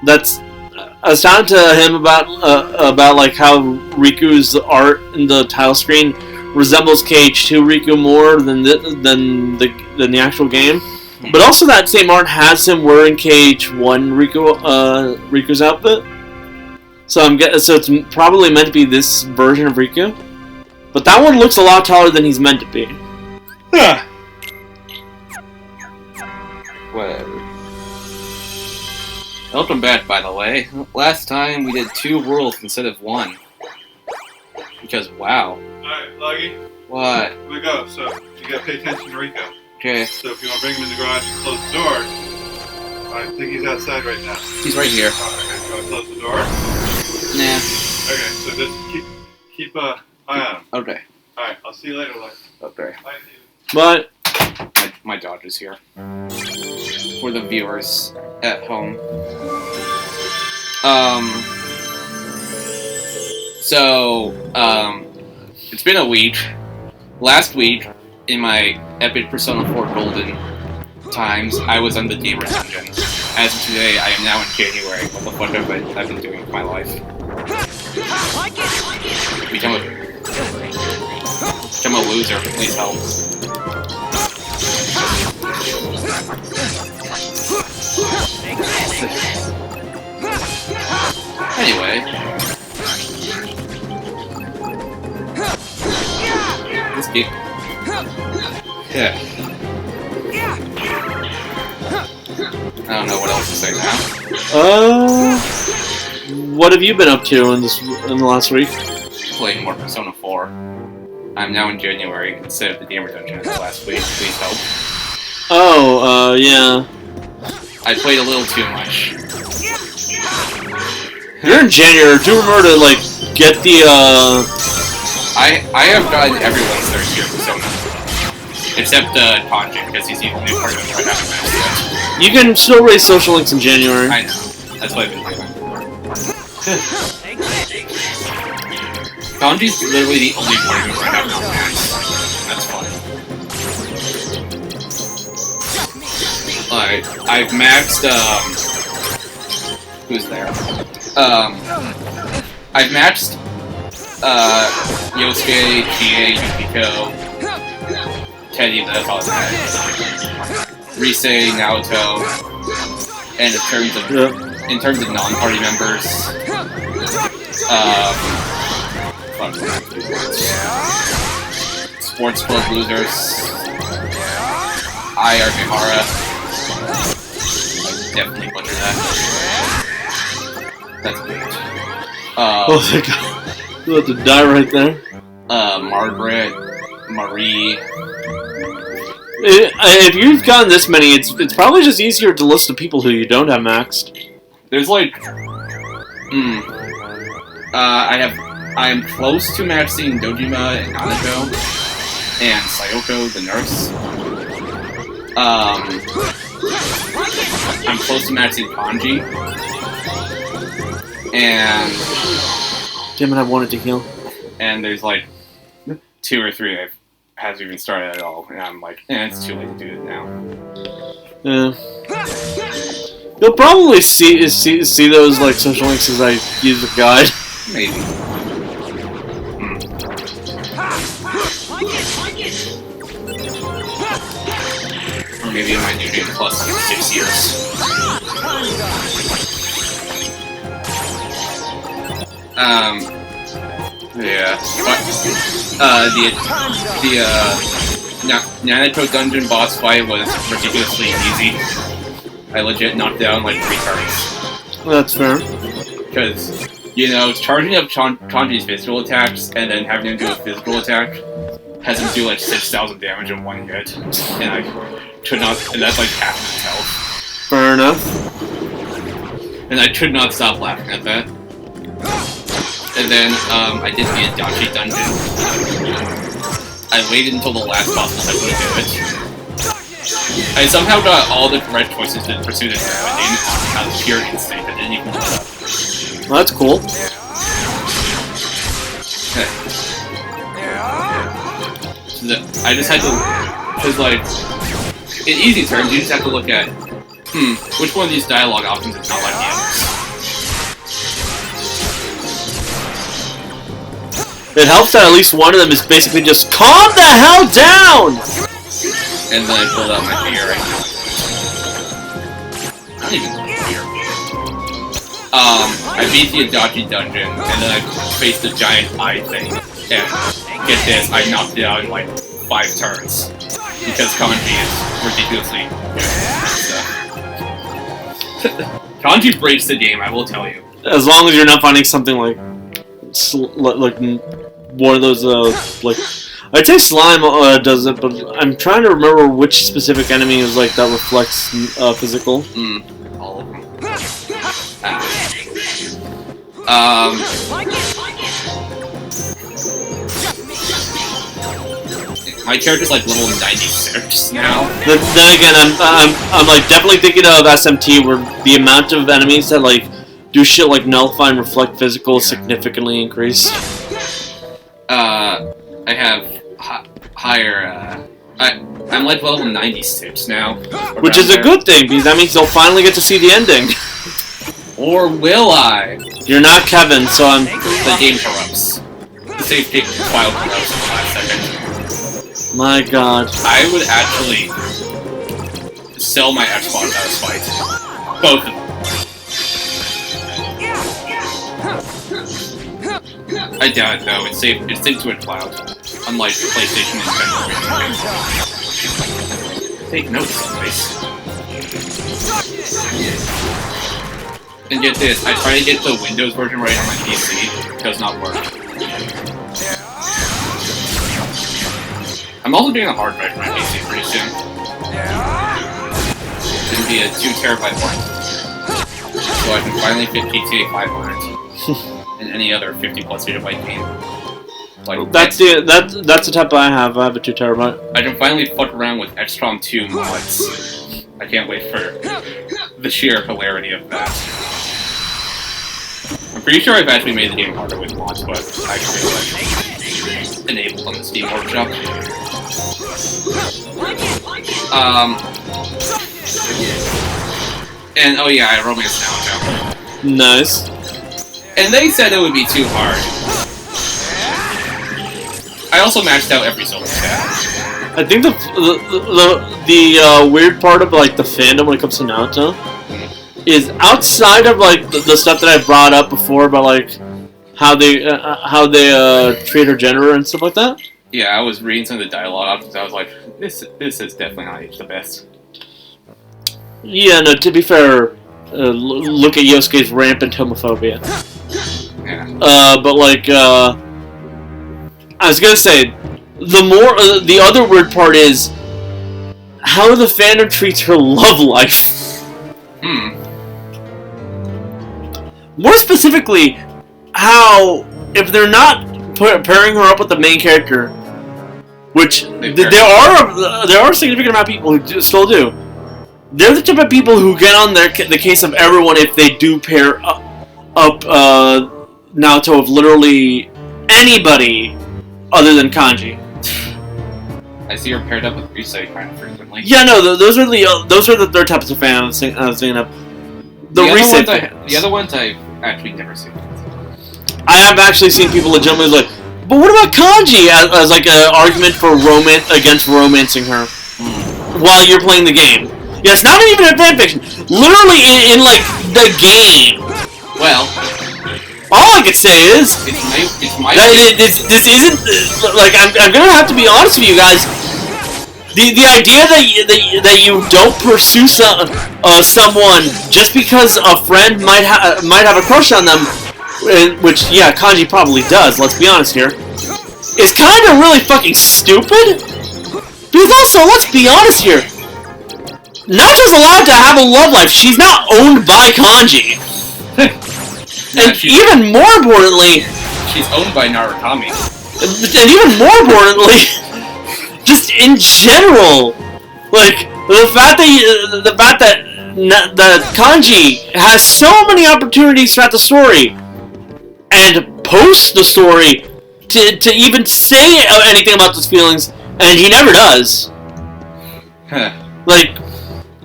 That's I was talking to him about like how Riku's art in the title screen resembles KH2 Riku more than the actual game. But also that same art has him wearing KH1 Riku's outfit. So it's probably meant to be this version of Riku. But that one looks a lot taller than he's meant to be. Huh. Whatever. Welcome back, by the way. Last time we did 2 worlds instead of 1. Because, wow. Alright, Loggy. What? Here we go. So, you gotta pay attention to Rico. Okay. So, if you want to bring him in the garage and close the door, I think he's outside right now. He's right here. Okay, you want to close the door? Nah. Okay, so just keep an eye on him. Okay. Alright, I'll see you later, Lex. Okay. Bye, Steve. But My dog is here. For the viewers at home. It's been a week. Last week, in my epic Persona 4 Golden times, I was on the Gamer Dungeon. As of today, I am now in January. What the fuck have I been doing with my life? Become a loser. Please help. Anyway. This game. Yeah. I don't know what else to say now. What have you been up to in the last week? Playing more Persona 4. I'm now in January instead of the Gamer Dungeon last week. Please help. Oh, yeah. I played a little too much. You're in January. Do remember to like get the I have gotten everyone's third tier Persona. Except Tanjin, because he's the only part of it I haven't mastered yet. You can still raise social links in January. I know. That's what I've been doing. Tanji's literally the only part of it I have not maxed. That's fine. Alright, I've maxed, who's there? I've maxed, Yosuke, Chie, Yukiko, Teddy, that's all I had. Rise, Naoto, and in terms of non-party members, Sports Club losers, Mihara. I definitely butchered that. That's good. Oh my god. You have to die right there. Margaret, Marie. If you've gotten this many, it's probably just easier to list the people who you don't have maxed. There's like, I'm close to maxing Dojima and Nanako and Sayoko the nurse. I'm close to maxing Kanji. And Damn it, I wanted to heal. And there's like 2 or 3 that hasn't even started at all, and I'm like, it's too late to do it now. Yeah. You'll probably see those like social links as I use the guide. Maybe. Or maybe I might do Game Plus in 6 years. Yeah. But, Nanako dungeon boss fight was ridiculously easy. I legit knocked down like 3 targets. That's fair. Because, charging up Kanji's physical attacks and then having him do a physical attack has him do like 6,000 damage in 1 hit. And I could not, and that's like half of his health. Fair enough. And I could not stop laughing at that. And then, I did the Adachi dungeon. I waited until the last boss to do it. I somehow got all the correct choices to pursue this ending out of pure instinct. I didn't even look up. Well, that's cool. I just had to, because like, in easy terms, you just have to look at, which one of these dialogue options is not like the others. it helps that at least one of them is basically just calm the hell down. And then I pulled out my fear. I don't even know fear. I beat the Adachi dungeon, and then I faced the giant eye thing. And get this, I knocked it out in like 5 turns. Because Kanji is ridiculously good. Kanji breaks the game, I will tell you. As long as you're not finding something like one of those, like... I'd say slime does it, but I'm trying to remember which specific enemy is like that reflects physical. All of them. My character's like level 96 now. Then again, I'm like definitely thinking of SMT, where the amount of enemies that like do shit like nullify and reflect physical significantly increased. I have higher. I'm like level 96 now. Which is a good thing, because that means you'll finally get to see the ending. Or will I? You're not Kevin, so I'm... The game corrupts. The save file corrupts in the last second. My god. I would actually sell my Xbox out of spite. Both of them. I doubt it though, it's saved to a cloud. Unlike PlayStation and Nintendo. Take notes, guys. And get this, I try to get the Windows version right on my PC. It does not work. I'm also doing a hard drive for my PC pretty soon. It's gonna be a 2 terabyte one. So I can finally fit GTA 5 on it. And any other 50 plus gigabyte game. Like that's the type I have. I have a 2 terabyte. I can finally fuck around with XCOM 2 mods. I can't wait for the sheer hilarity of that. I'm pretty sure I've actually made the game harder with mods, but I can do it enabled on the Steam Workshop. And oh yeah, I romance now. Nice. And they said it would be too hard. I also maxed out every solo stat. I think the weird part of like the fandom when it comes to Naruto is outside of like the stuff that I brought up before about like how they treat her gender and stuff like that. Yeah, I was reading some of the dialogue because I was like, this is definitely not aged the best. Yeah, no. To be fair, look at Yosuke's rampant homophobia. Yeah. But like, I was gonna say, the other weird part is how the fandom treats her love life. More specifically, how if they're not pairing her up with the main character, which there are a significant amount of people who still do. They're the type of people who get on the case of everyone if they do pair up Naoto with literally anybody other than Kanji. I see her paired up with Risei kind of frequently. Yeah, no, those are the third types of fans I was thinking of. The other ones I've actually never seen. I have actually seen people legitimately like, but what about Kanji as like an argument for against romancing her while you're playing the game? Yeah, it's not even a fanfiction. Literally in like the game. Well, all I could say is it's my this isn't like I'm gonna have to be honest with you guys. The idea that you don't pursue someone just because a friend might have a crush on them, which yeah, Kanji probably does. Let's be honest here. Is kind of really fucking stupid. Because also, let's be honest here. Naoto's allowed to have a love life. She's not owned by Kanji. And even more importantly, she's owned by Narukami. And even more importantly, just in general, like the fact that Kanji has so many opportunities throughout the story and post the story to even say anything about those feelings, and he never does. Like.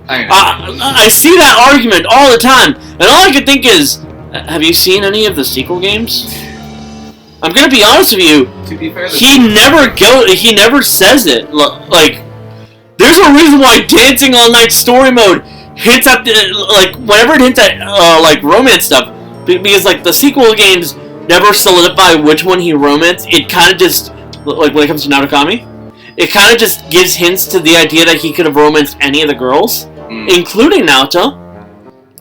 I see that argument all the time, and all I can think is, have you seen any of the sequel games? I'm gonna be honest with you. To be fair, He never says it. Like, there's a reason why Dancing All Night Story Mode hints at like whenever it hints at like romance stuff, because like the sequel games never solidify which one he romanced. It kind of just like when it comes to Narukami, it kind of just gives hints to the idea that he could have romanced any of the girls, including Naoto.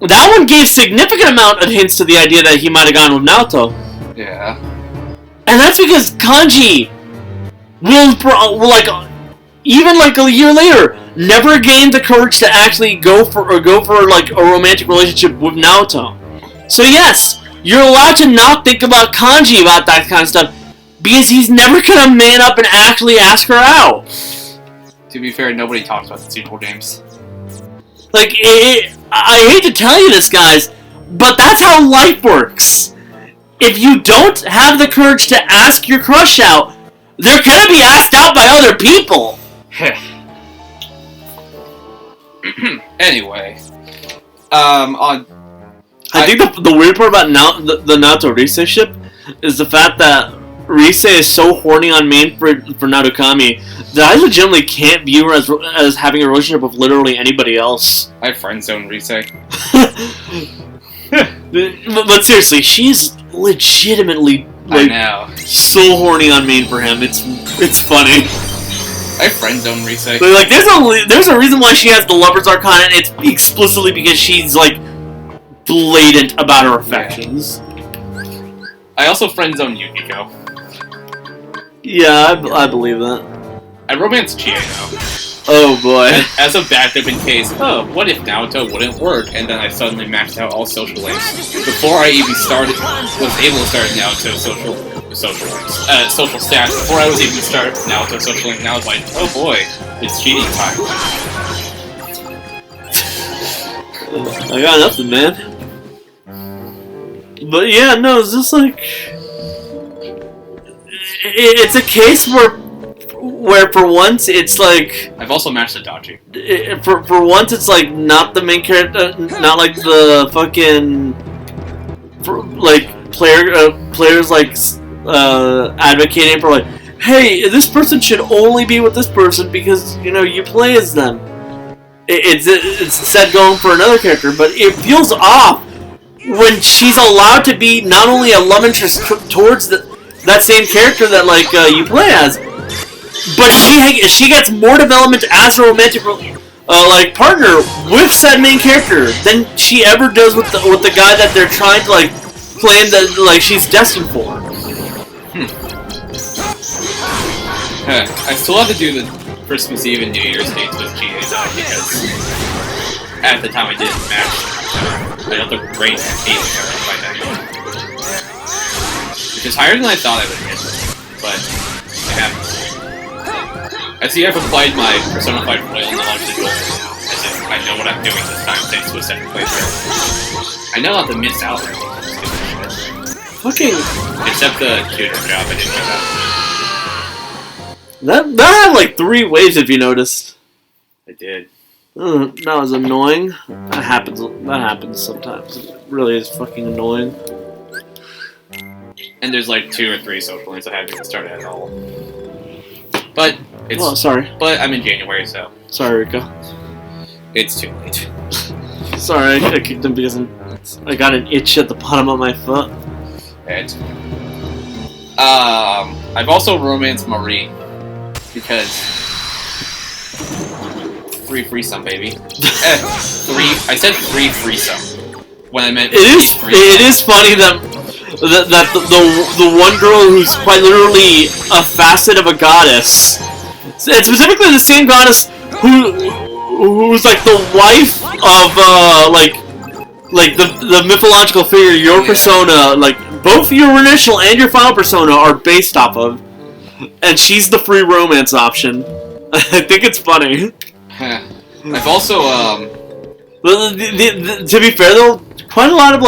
That one gave significant amount of hints to the idea that he might have gone with Naoto. Yeah. And that's because Kanji will like even like a year later never gained the courage to actually go for like a romantic relationship with Naoto. So yes, you're allowed to not think about Kanji about that kind of stuff because he's never gonna man up and actually ask her out. To be fair, nobody talks about the sequel games. Like, I hate to tell you this, guys, but that's how life works. If you don't have the courage to ask your crush out, they're gonna be asked out by other people. Anyway, I think the weird part about the Naoto Rise ship is the fact that Rise is so horny on main for Narukami that I legitimately can't view her as having a relationship with literally anybody else. I friend-zoned Rise. But seriously, she's legitimately like so horny on main for him. It's funny. I friend-zoned Rise. But, like there's a reason why she has the Lover's Arcana, and it's explicitly because she's like blatant about her affections. Yeah. I also friend-zoned Yukiko. Yeah, I believe that. I romanced Chie though. Oh boy. As a backup in case, what if Naoto wouldn't work, and then I suddenly maxed out all social links before I even was able to start Naoto social stats. Before I was able to start Naoto social link, now it's like, oh boy, it's cheating time. I got nothing, man. But yeah, no, it's just like it's a case where for once it's like I've also matched Adachi. For once it's like not the main character, not like the fucking players like advocating for like, hey, this person should only be with this person because you play as them. It's instead going for another character, but it feels off when she's allowed to be not only a love interest towards that same character that you play as, but she gets more development as a romantic partner with said main character than she ever does with the guy that they're trying to claim that she's destined for. I still have to do the Christmas Eve and New Year's dates with GA though, because at the time I didn't match. I got the great 8 by then, which is higher than I thought I would get, but I haven't. I see I've applied my Persona 5 Royal in the launch tutorial, as if I know what I'm doing this time thanks to a second playthrough. I know not to miss out on this shit. Fucking... Except the tutor job I didn't get out. That had 3 waves if you noticed. I did. That was annoying. That happens sometimes. It really is fucking annoying. And there's 2 or 3 social links I haven't even started at all. But it's... Well, sorry. But I'm in January, so... Sorry, Rico. It's too late. Sorry, I kicked him because I got an itch at the bottom of my foot. It's... I've also romanced Marie. Because... Free threesome, baby. I said free threesome. When I meant it is funny that the one girl who's quite literally a facet of a goddess, and specifically the same goddess who's the wife of the mythological figure your persona, both your initial and your final persona are based off of, and she's the free romance option. I think it's funny. I've also to be fair though, quite a lot of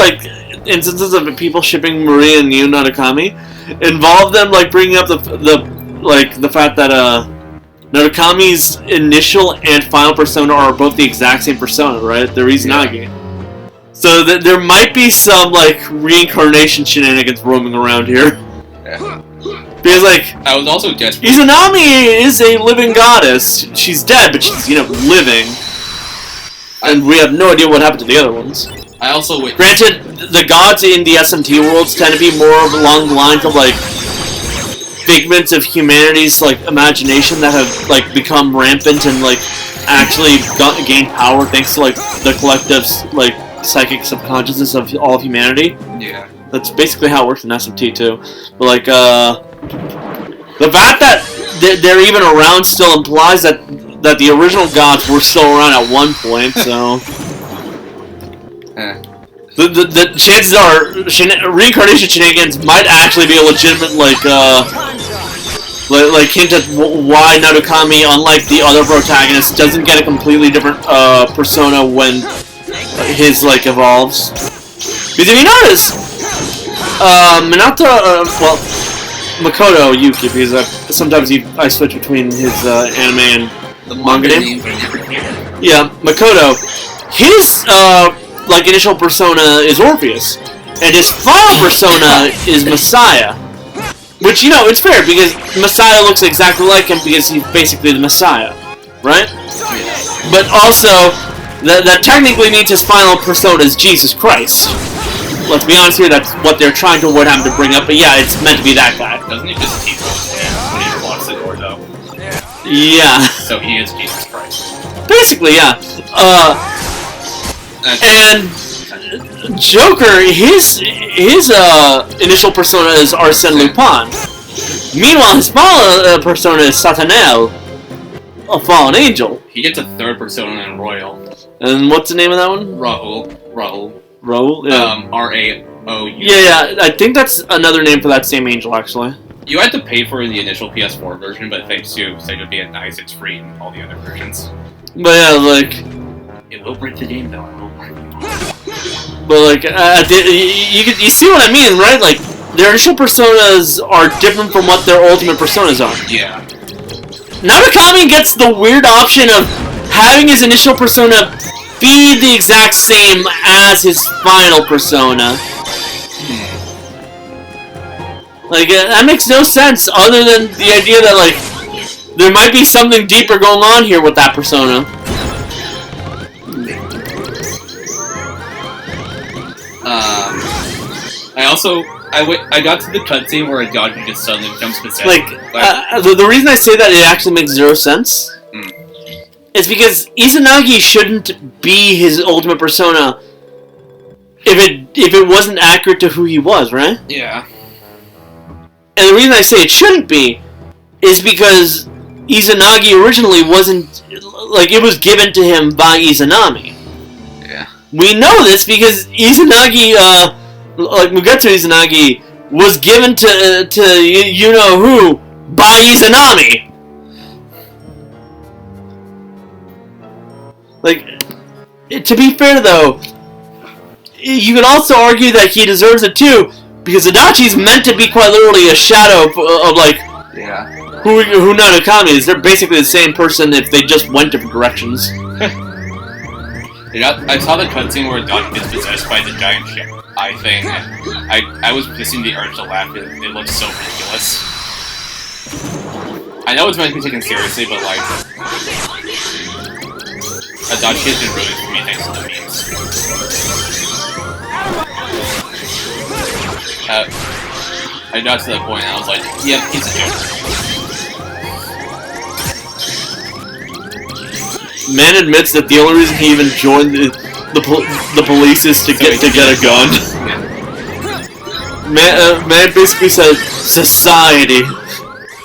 instances of people shipping Marie and Yu Narukami involve them bringing up the fact that Narukami's initial and final persona are both the exact same persona, right? They're Izanagi. So there might be some reincarnation shenanigans roaming around here. Yeah. Because, like, I was also desperate. Izanami is a living goddess. She's dead, but she's, living. And we have no idea what happened to the other ones. I also wish... Granted, the gods in the SMT worlds tend to be more along the lines of, like, figments of humanity's, like, imagination that have, like, become rampant and, like, actually gained power thanks to, like, the collective, like, psychic subconsciousness of all of humanity. Yeah. That's basically how it works in SMT, too. But, like, the fact that they're even around still implies that the original gods were still around at one point, so... The chances are reincarnation shenanigans might actually be a legitimate, like hint at why Narukami, unlike the other protagonists, doesn't get a completely different persona when his, like, evolves. Because if you notice, Minato, Makoto Yuki, because sometimes I switch between his anime and The manga name. Yeah. Yeah, Makoto. His like initial persona is Orpheus, and his final persona is Messiah. Which, it's fair because Messiah looks exactly like him because he's basically the Messiah, right? But also, that technically means his final persona is Jesus Christ. Let's be honest here, that's what they're trying to avoid having to bring up, but yeah, it's meant to be that guy. Doesn't he just teach when he walks the door, though? Yeah. So he is Jesus Christ. Basically, yeah. And Joker, his initial persona is Arsène Lupin. Meanwhile, his final persona is Satanel, a fallen angel. He gets a third persona in Royal. And what's the name of that one? Rahul. Raoul? Yeah. R-A-O-U. Yeah, I think that's another name for that same angel, actually. You had to pay for the initial PS4 version, but thanks to Sega being nice, it's free in all the other versions. But yeah, like... It will break the game, though. It will break the game. But like, you see what I mean, right? Like, their initial personas are different from what their ultimate personas are. Yeah. Narukami gets the weird option of having his initial persona be the exact same as his final persona. Like, that makes no sense other than the idea that, like, there might be something deeper going on here with that persona. I got to the cutscene where Adachi just suddenly becomes possessed. Like, the reason I say that it actually makes zero sense is because Izanagi shouldn't be his ultimate persona if it wasn't accurate to who he was, right? Yeah. And the reason I say it shouldn't be is because Izanagi originally wasn't, like, it was given to him by Izanami. Yeah. We know this because Izanagi, like Mugetsu Izanagi, was given to you-know-who by Izanami. Like, to be fair though, you could also argue that he deserves it too, because Adachi's meant to be quite literally a shadow of like, yeah, who Narukami is. They're basically the same person if they just went different directions. I saw the cutscene where Adachi gets possessed by the giant ship eye thing, and I was missing the urge to laugh. It looks so ridiculous. I know it's meant to be taken seriously, but like, Adachi has been ruined for me thanks to the memes. I got to that point and I was like, yep, he's a joker. Man admits that the only reason he even joined the police is to get a gun. Yeah. Man basically said, society.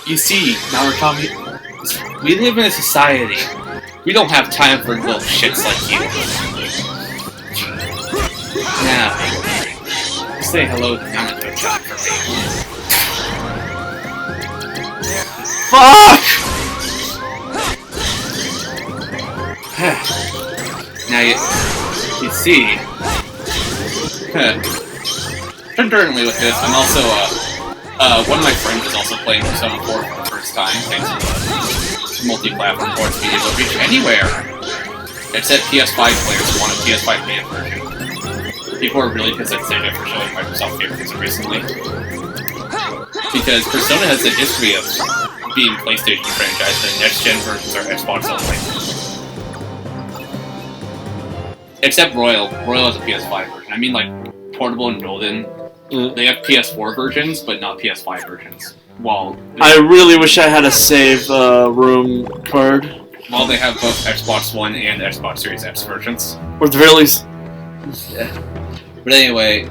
You see, Narukami, we live in a society. We don't have time for little shits like you. Now, say hello to Yamato-chan for me. Fuck! Now you see, concurrently with this, I'm also, one of my friends is also playing Persona 4 for the first time, thanks to the multi-platform ports being able to reach anywhere, except PS5 players who want a PS5 beta version. People are really pissed at Sega for showing Microsoft favoritism recently. Because Persona has a history of being PlayStation franchise, and the next-gen versions are Xbox only. Except Royal. Royal has a PS5 version. I mean, like, Portable and Golden, they have PS4 versions, but not PS5 versions. While I really wish I had a save room card. While they have both Xbox One and Xbox Series X versions. Or at the very least. But anyway,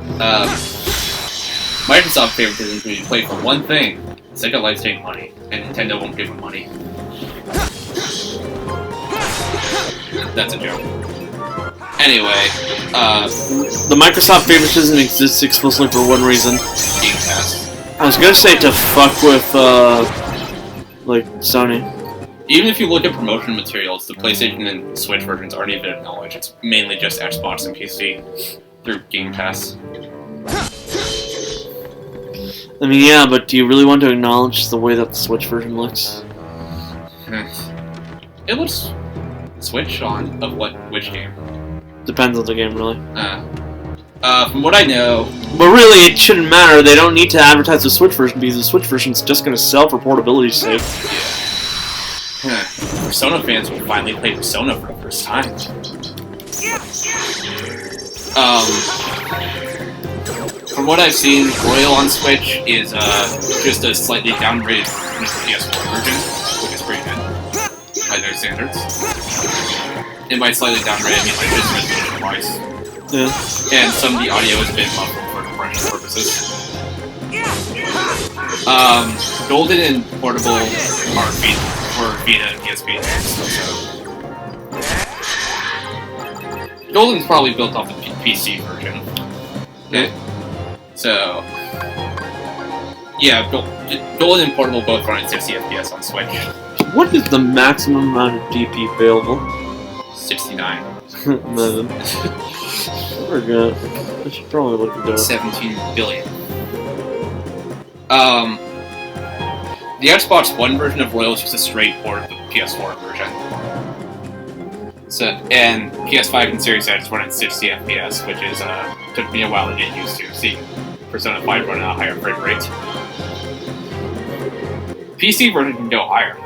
Microsoft favoritism can be played for one thing. Sega likes taking money, and Nintendo won't give them money. That's a joke. Anyway, the Microsoft favoritism exists exclusively for one reason. Game Pass. I was gonna say to fuck with, like, Sony. Even if you look at promotion materials, the PlayStation and Switch versions aren't even acknowledged. It's mainly just Xbox and PC through Game Pass. I mean, yeah, but do you really want to acknowledge the way that the Switch version looks? It looks Switch on of which game? Depends on the game, really. From what I know... But really, it shouldn't matter. They don't need to advertise the Switch version because the Switch version's just going to sell for portability's sake. Yeah. Persona fans will finally play Persona for the first time. From what I've seen, Royal on Switch is just a slightly downgraded PS4 version, which is pretty good by their standards. And by slightly downgraded, I mean like just resolution-wise. Yeah. And some of the audio has been muffled for compression purposes. Golden and Portable are Vita and PSP. So. Golden's probably built off the PC version. Okay. So, yeah, Golden and Portable both run at 60 FPS on Switch. What is the maximum amount of DP available? 69. Man. I forgot. I should probably look into it. 17 billion. The Xbox One version of Royal is just a straight port of the PS4 version. So, and PS5 and Series X run at 60 FPS, which is, took me a while to get used to. See, Persona 5 running at a higher frame rate. PC version can go higher,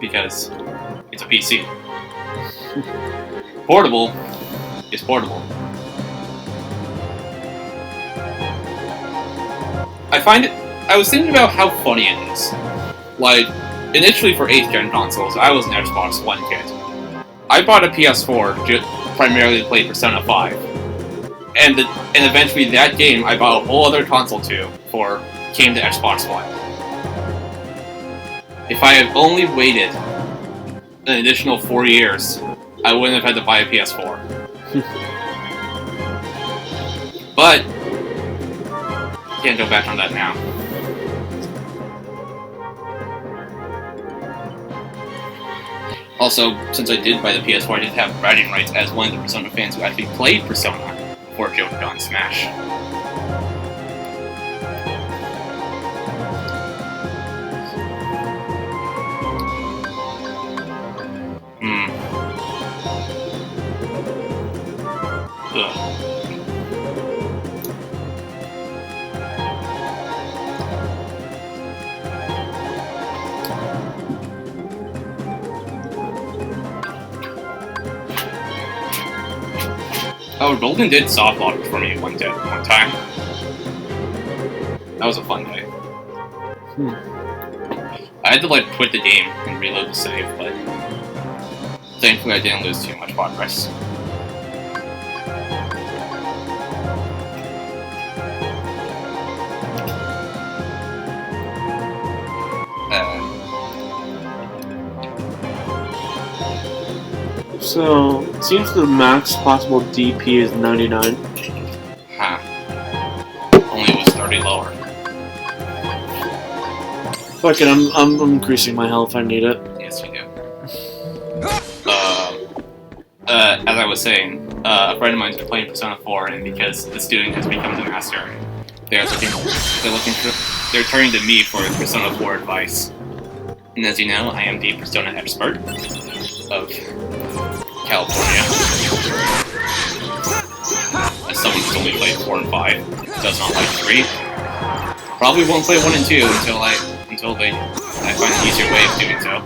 because it's a PC. Portable is portable. I was thinking about how funny it is. Like, initially for 8th gen consoles, I was an Xbox One kid. I bought a PS4 primarily to play Persona 5. And eventually that game I bought a whole other console to came to Xbox One. If I had only waited an additional 4 years, I wouldn't have had to buy a PS4. But can't go back on that now. Also, since I did buy the PS4, I did have bragging rights as one of the Persona fans who actually played Persona before it jumped on Smash. Ugh. Oh, Golden did soft lock for me one time. That was a fun day. I had to like quit the game and reload the save, but thankfully I didn't lose too much progress. So, it seems the max possible DP is 99. Huh. Only it was 30 lower. Fuck it, I'm increasing my health if I need it. Yes, you do. As I was saying, a friend of mine's been playing Persona 4, and because the student has become the master, they're turning to me for Persona 4 advice. And as you know, I am the Persona expert of California. As someone who's only played 4 and 5, does not like 3. Probably won't play 1 and 2 until I find an easier way of doing so.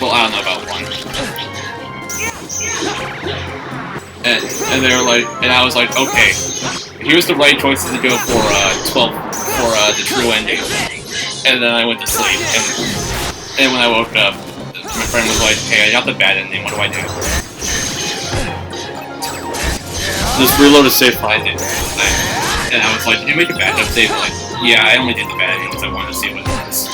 Well, I don't know about 1. And they were like, and I was like, okay, here's the right choices to go for 12 for the true ending. And then I went to sleep, and when I woke up, my friend was like, hey, I got the bad ending, what do I do? Just reload a save file. I did. And I was like, did you make a backup save? Like, yeah, I only did the bad ending because I wanted to see what it was.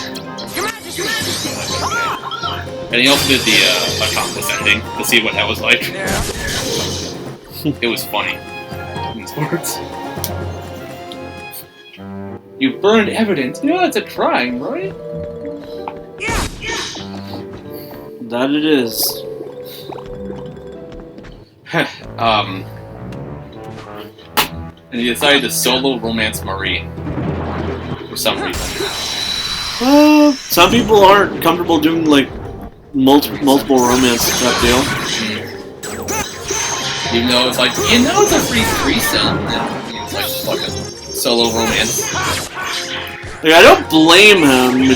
And he also did the accomplice ending to see what that was like. It was funny. In his words. You burned evidence. You know that's a crime, right? That it is. And he decided to solo romance Marie for some reason. Some people aren't comfortable doing like multiple romance type deal. Even though it's like, you know, it's a free threesome. It's like fucking solo romance. Like, I don't blame him.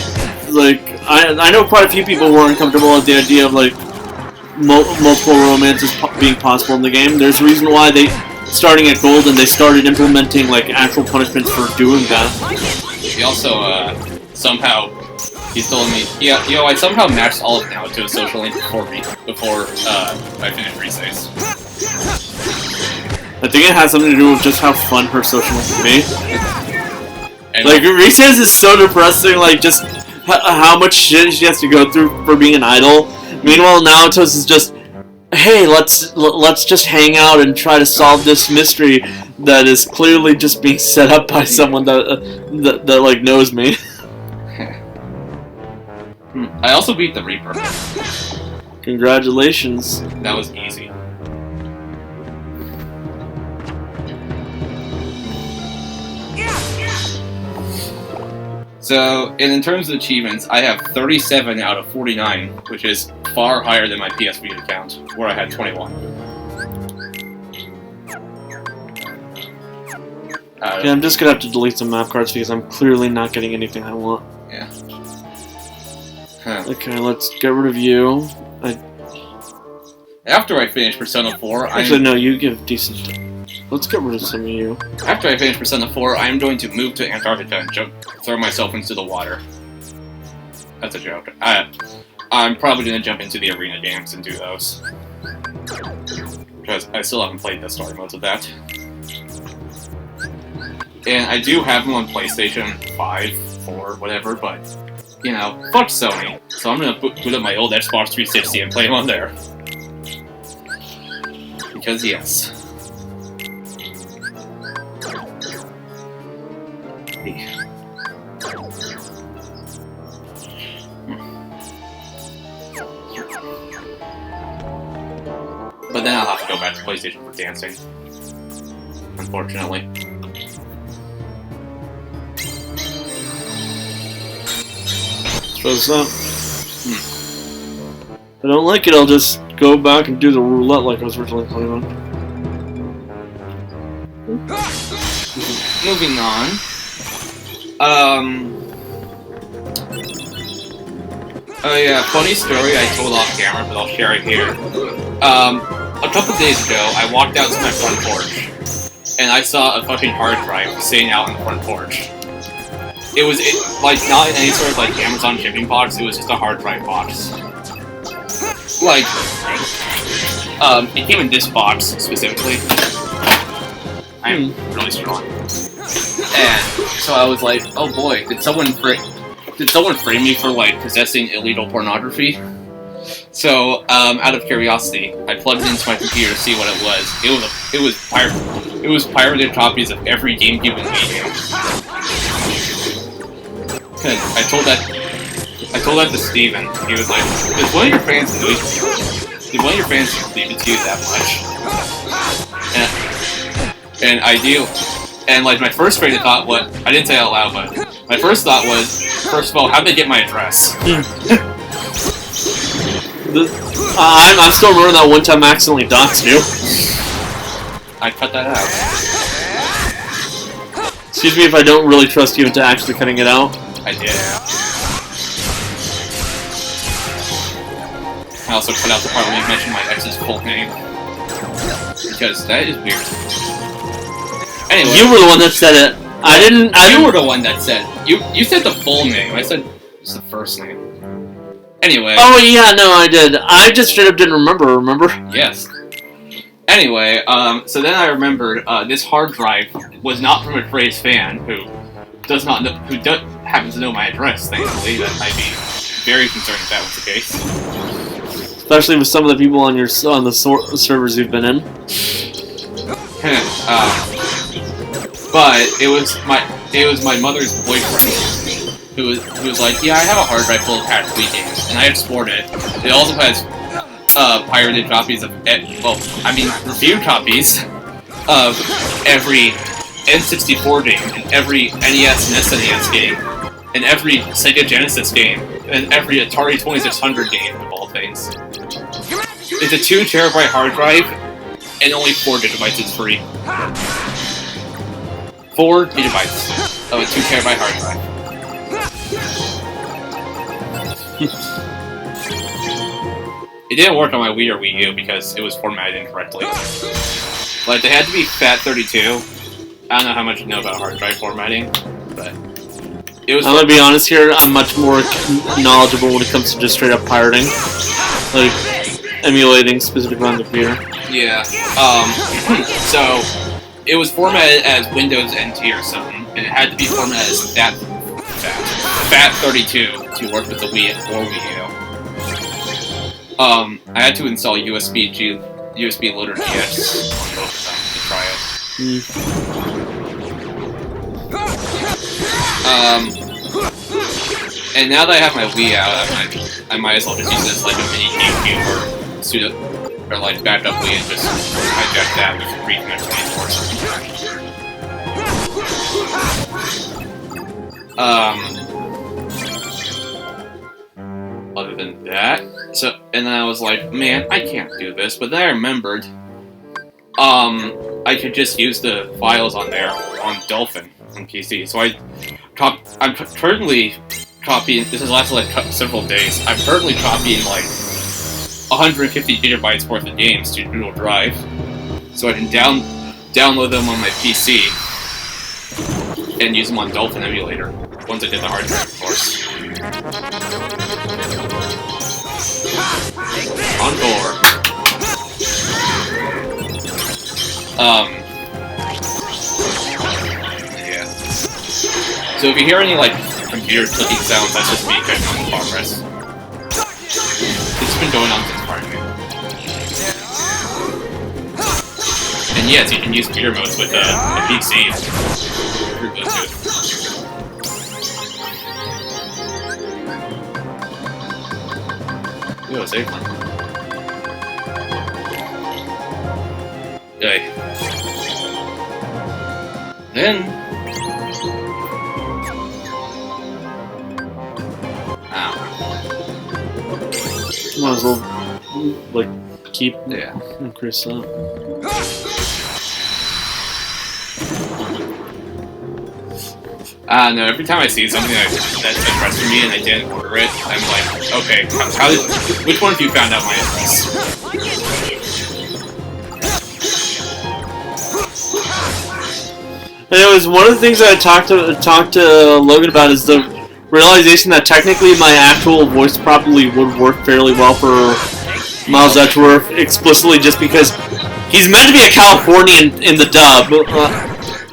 Like, I know quite a few people who are uncomfortable with the idea of like multiple romances being possible in the game. There's a reason why starting at Golden, they started implementing like actual punishments for doing that. He also somehow he told me, yeah, you know, I somehow matched all of now to a social link before I finished Recess. I think it has something to do with just how fun her social link can be. And like, Recess is so depressing, like, just how much shit she has to go through for being an idol. Meanwhile, Naotos is just, hey, let's just hang out and try to solve this mystery that is clearly just being set up by someone that like, knows me. I also beat the Reaper. Congratulations. That was easy. So, in terms of achievements, I have 37 out of 49, which is far higher than my PS Vita account, where I had 21. Yeah, I'm just gonna have to delete some map cards because I'm clearly not getting anything I want. Yeah. Huh. Okay, let's get rid of you. After I finish Persona 4, Actually, no, you give decent. Let's get rid of some of you. After I finish Persona 4, I'm going to move to Antarctica and throw myself into the water. That's a joke. I'm probably going to jump into the arena games and do those. Because I still haven't played the story modes of that. And I do have them on PlayStation 5, 4, whatever, but, you know, fuck Sony. So I'm going to boot up my old Xbox 360 and play them on there. Because yes. But then I'll have to go back to PlayStation for dancing. Unfortunately. Suppose not. If I don't like it, I'll just go back and do the roulette like I was originally planning on. Moving on. Oh yeah, funny story I told off camera, but I'll share it here. A couple days ago, I walked out to my front porch, and I saw a fucking hard drive sitting out on the front porch. It was, like, not in any sort of, like, Amazon shipping box, it was just a hard drive box. Like, it came in this box, specifically. I'm really strong. And so I was like, oh boy, did someone frame me for, like, possessing illegal pornography? So, out of curiosity, I plugged it into my computer to see what it was. It was pirated copies of every GameCube and Wii game. I told that to Steven. He was like, did one of your fans leave it to you that much? And I do. And, like, my first train of thought was, I didn't say it out loud, but my first thought was, first of all, how'd they get my address? I'm still remembering that one time I accidentally doxed you. I cut that out. Excuse me if I don't really trust you into actually cutting it out. I did. I also cut out the part where you mentioned my ex's full name. Because that is weird. Anyway. You were the one that said it. You were the one that said you said the full name. I said it's the first name. Anyway. Oh yeah, no, I did. I just straight up didn't remember. Yes. Anyway, so then I remembered this hard drive was not from a Phrase fan who happens to know my address. Thankfully, that I'd be very concerned if that was the case. Especially with some of the people on the servers you've been in. But it was my mother's boyfriend who was like, yeah, I have a hard drive full of Patch 3 games, and I explored it. It also has pirated copies of reviewed copies of every N64 game, and every NES and SNES game, and every Sega Genesis game, and every Atari 2600 game of all things. It's a 2 terabyte hard drive, and only 4 gigabytes is free. 4 gigabytes of a 2 terabyte hard drive. It didn't work on my Wii or Wii U because it was formatted incorrectly. Like, they had to be FAT32. I don't know how much you know about hard drive formatting, but it was. I'm gonna be honest here. I'm much more knowledgeable when it comes to just straight up pirating, like emulating specific on the computer. Yeah. So it was formatted as Windows NT or something, and it had to be formatted as FAT32 to work with the Wii or Wii U. I had to install USB Loader GX on both of them to try it. And now that I have my Wii out, I might as well just use this like a mini GameCube or like backup Wii and just hijack that with reconnect other than that, and then I was like, man, I can't do this, but then I remembered, I could just use the files on there on Dolphin on PC, so I'm currently copying, this has lasted like several days, I'm currently copying like 150 gigabytes worth of games to Google Drive, so I can download them on my PC, and use them on Dolphin emulator, once I did the hard drive, of course. Encore. Yeah. So if you hear any, like, computer clicking sounds, that's just me checking on the progress. It's been going on since Friday. And yes, you can use computer modes with a PC through Bluetooth. Ooh, a safe one. Yay. Then... Ow. Might as well, like, keep Chris up. No, every time I see something that's addressed to me and I didn't order it, I'm like, okay, which one of you found out my address? And it was one of the things that I talked to Logan about is the realization that technically my actual voice probably would work fairly well for Miles Edgeworth explicitly just because he's meant to be a Californian in the dub.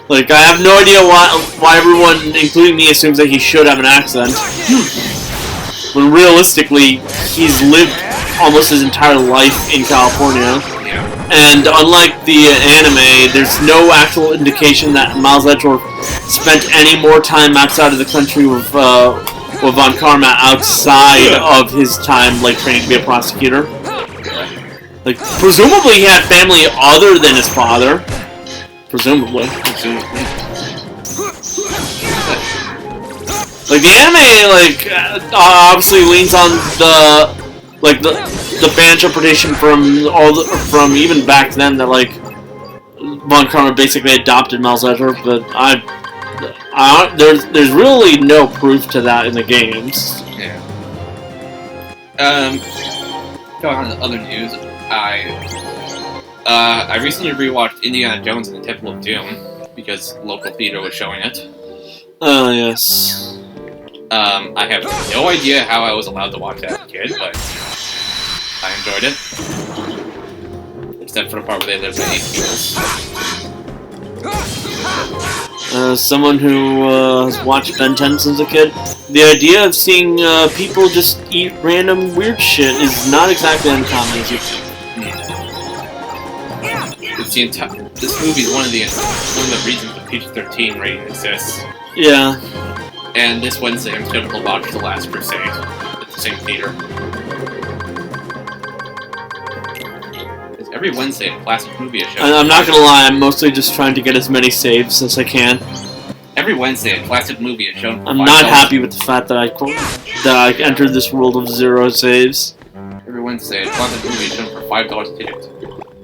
Like, I have no idea why everyone, including me, assumes that he should have an accent. When realistically, he's lived almost his entire life in California. And unlike the anime, there's no actual indication that Miles Edgeworth spent any more time outside of the country with Von Karma outside of his time, like, training to be a prosecutor. Like, presumably he had family other than his father. Presumably. Like, the anime, like, obviously leans on the fan interpretation from even back then that, like, Von Karma basically adopted Miles Edgeworth, but there's really no proof to that in the games. Yeah. Going on to other news, I recently rewatched Indiana Jones and the Temple of Doom because local theater was showing it. Oh, yes. I have no idea how I was allowed to watch that as a kid, but I enjoyed it. Except for the part where they lived in 8 people. Someone who has watched Ben 10 since a kid, the idea of seeing people just eat random weird shit is not exactly uncommon as you think. This movie is one of the reasons the PG-13 rating exists. Yeah. And this Wednesday I'm going to watch The Last Crusade at the same theater. Every Wednesday a classic movie is shown. I'm not gonna lie, I'm mostly just trying to get as many saves as I can. Every Wednesday a classic movie is shown for I'm not happy with the fact that I entered this world of 0 saves. Every Wednesday a classic movie is shown for $5 a ticket.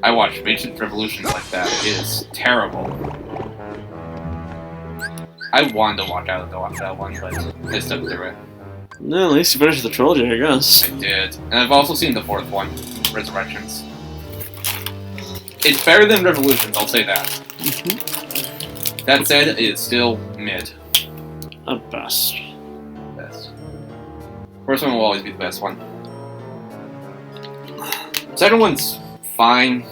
I watch Ancient Revolutions like that. It is terrible. I wanted to watch that one, but I stepped through it. No, at least you finished the trilogy, I guess. I did. And I've also seen the 4th one, Resurrections. It's better than Revolutions, I'll say that. That said, it is still mid. At best. First one will always be the best one. Second one's fine.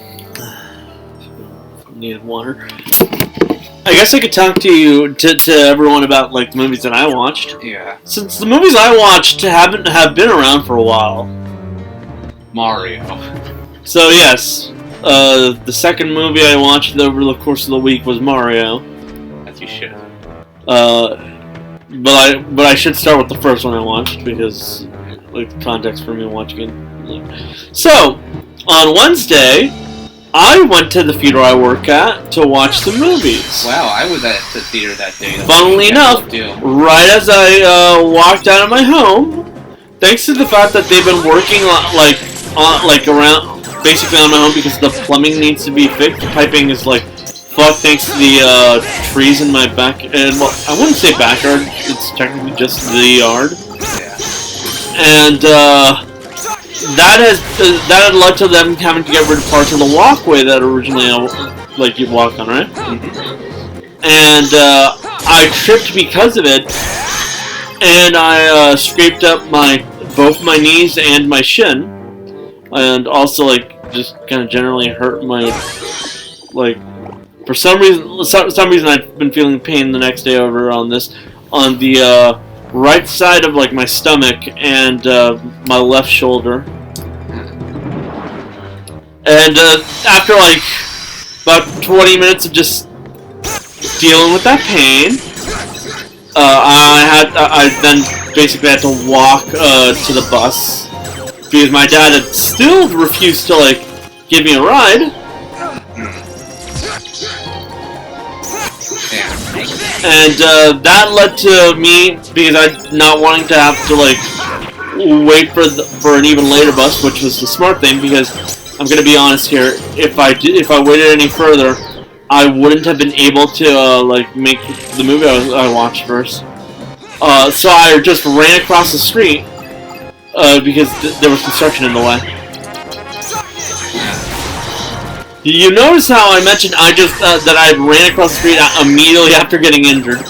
Need water. I guess I could talk to you, to everyone about like the movies that I watched. Yeah. Since the movies I watched have been around for a while. Mario. So yes, the second movie I watched over the course of the week was Mario. As you should. But I should start with the first one I watched because like the context for me watching it. So on Wednesday, I went to the theater I work at to watch the movies. Wow, I was at the theater that day. Funnily enough, right as I walked out of my home, thanks to the fact that they've been working around basically on my home because the plumbing needs to be fixed. The piping is like fuck thanks to the trees in my back. And well, I wouldn't say backyard. It's technically just the yard. Yeah. And that had led to them having to get rid of parts of the walkway that originally you walk on, right? Mm-hmm. And I tripped because of it, and I scraped up both my knees and my shin, and also just kind of generally hurt my for some reason I've been feeling pain the next day over on the right side of my stomach and my left shoulder. And after about 20 minutes of just dealing with that pain, I then basically had to walk to the bus because my dad had still refused to give me a ride. And that led to me, because I'm not wanting to have to wait for an even later bus, which was the smart thing, because I'm gonna be honest here, if I waited any further, I wouldn't have been able to make the movie I watched first. So I just ran across the street because there was construction in the way. You notice how I mentioned that I ran across the street immediately after getting injured?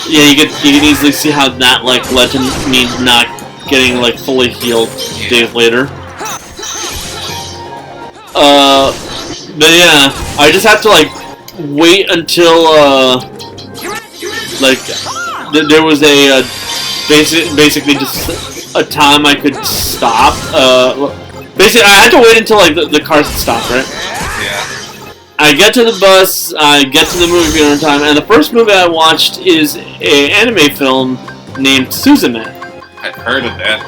Yeah, you can easily see how that led to me not getting fully healed days later. But yeah, I just had to wait until there was a basically just a time I could stop. Basically, I had to wait until the cars stopped, right? Yeah. I get to the bus, I get to the movie theater in time, and the first movie I watched is an anime film named Suzume. I've heard of that.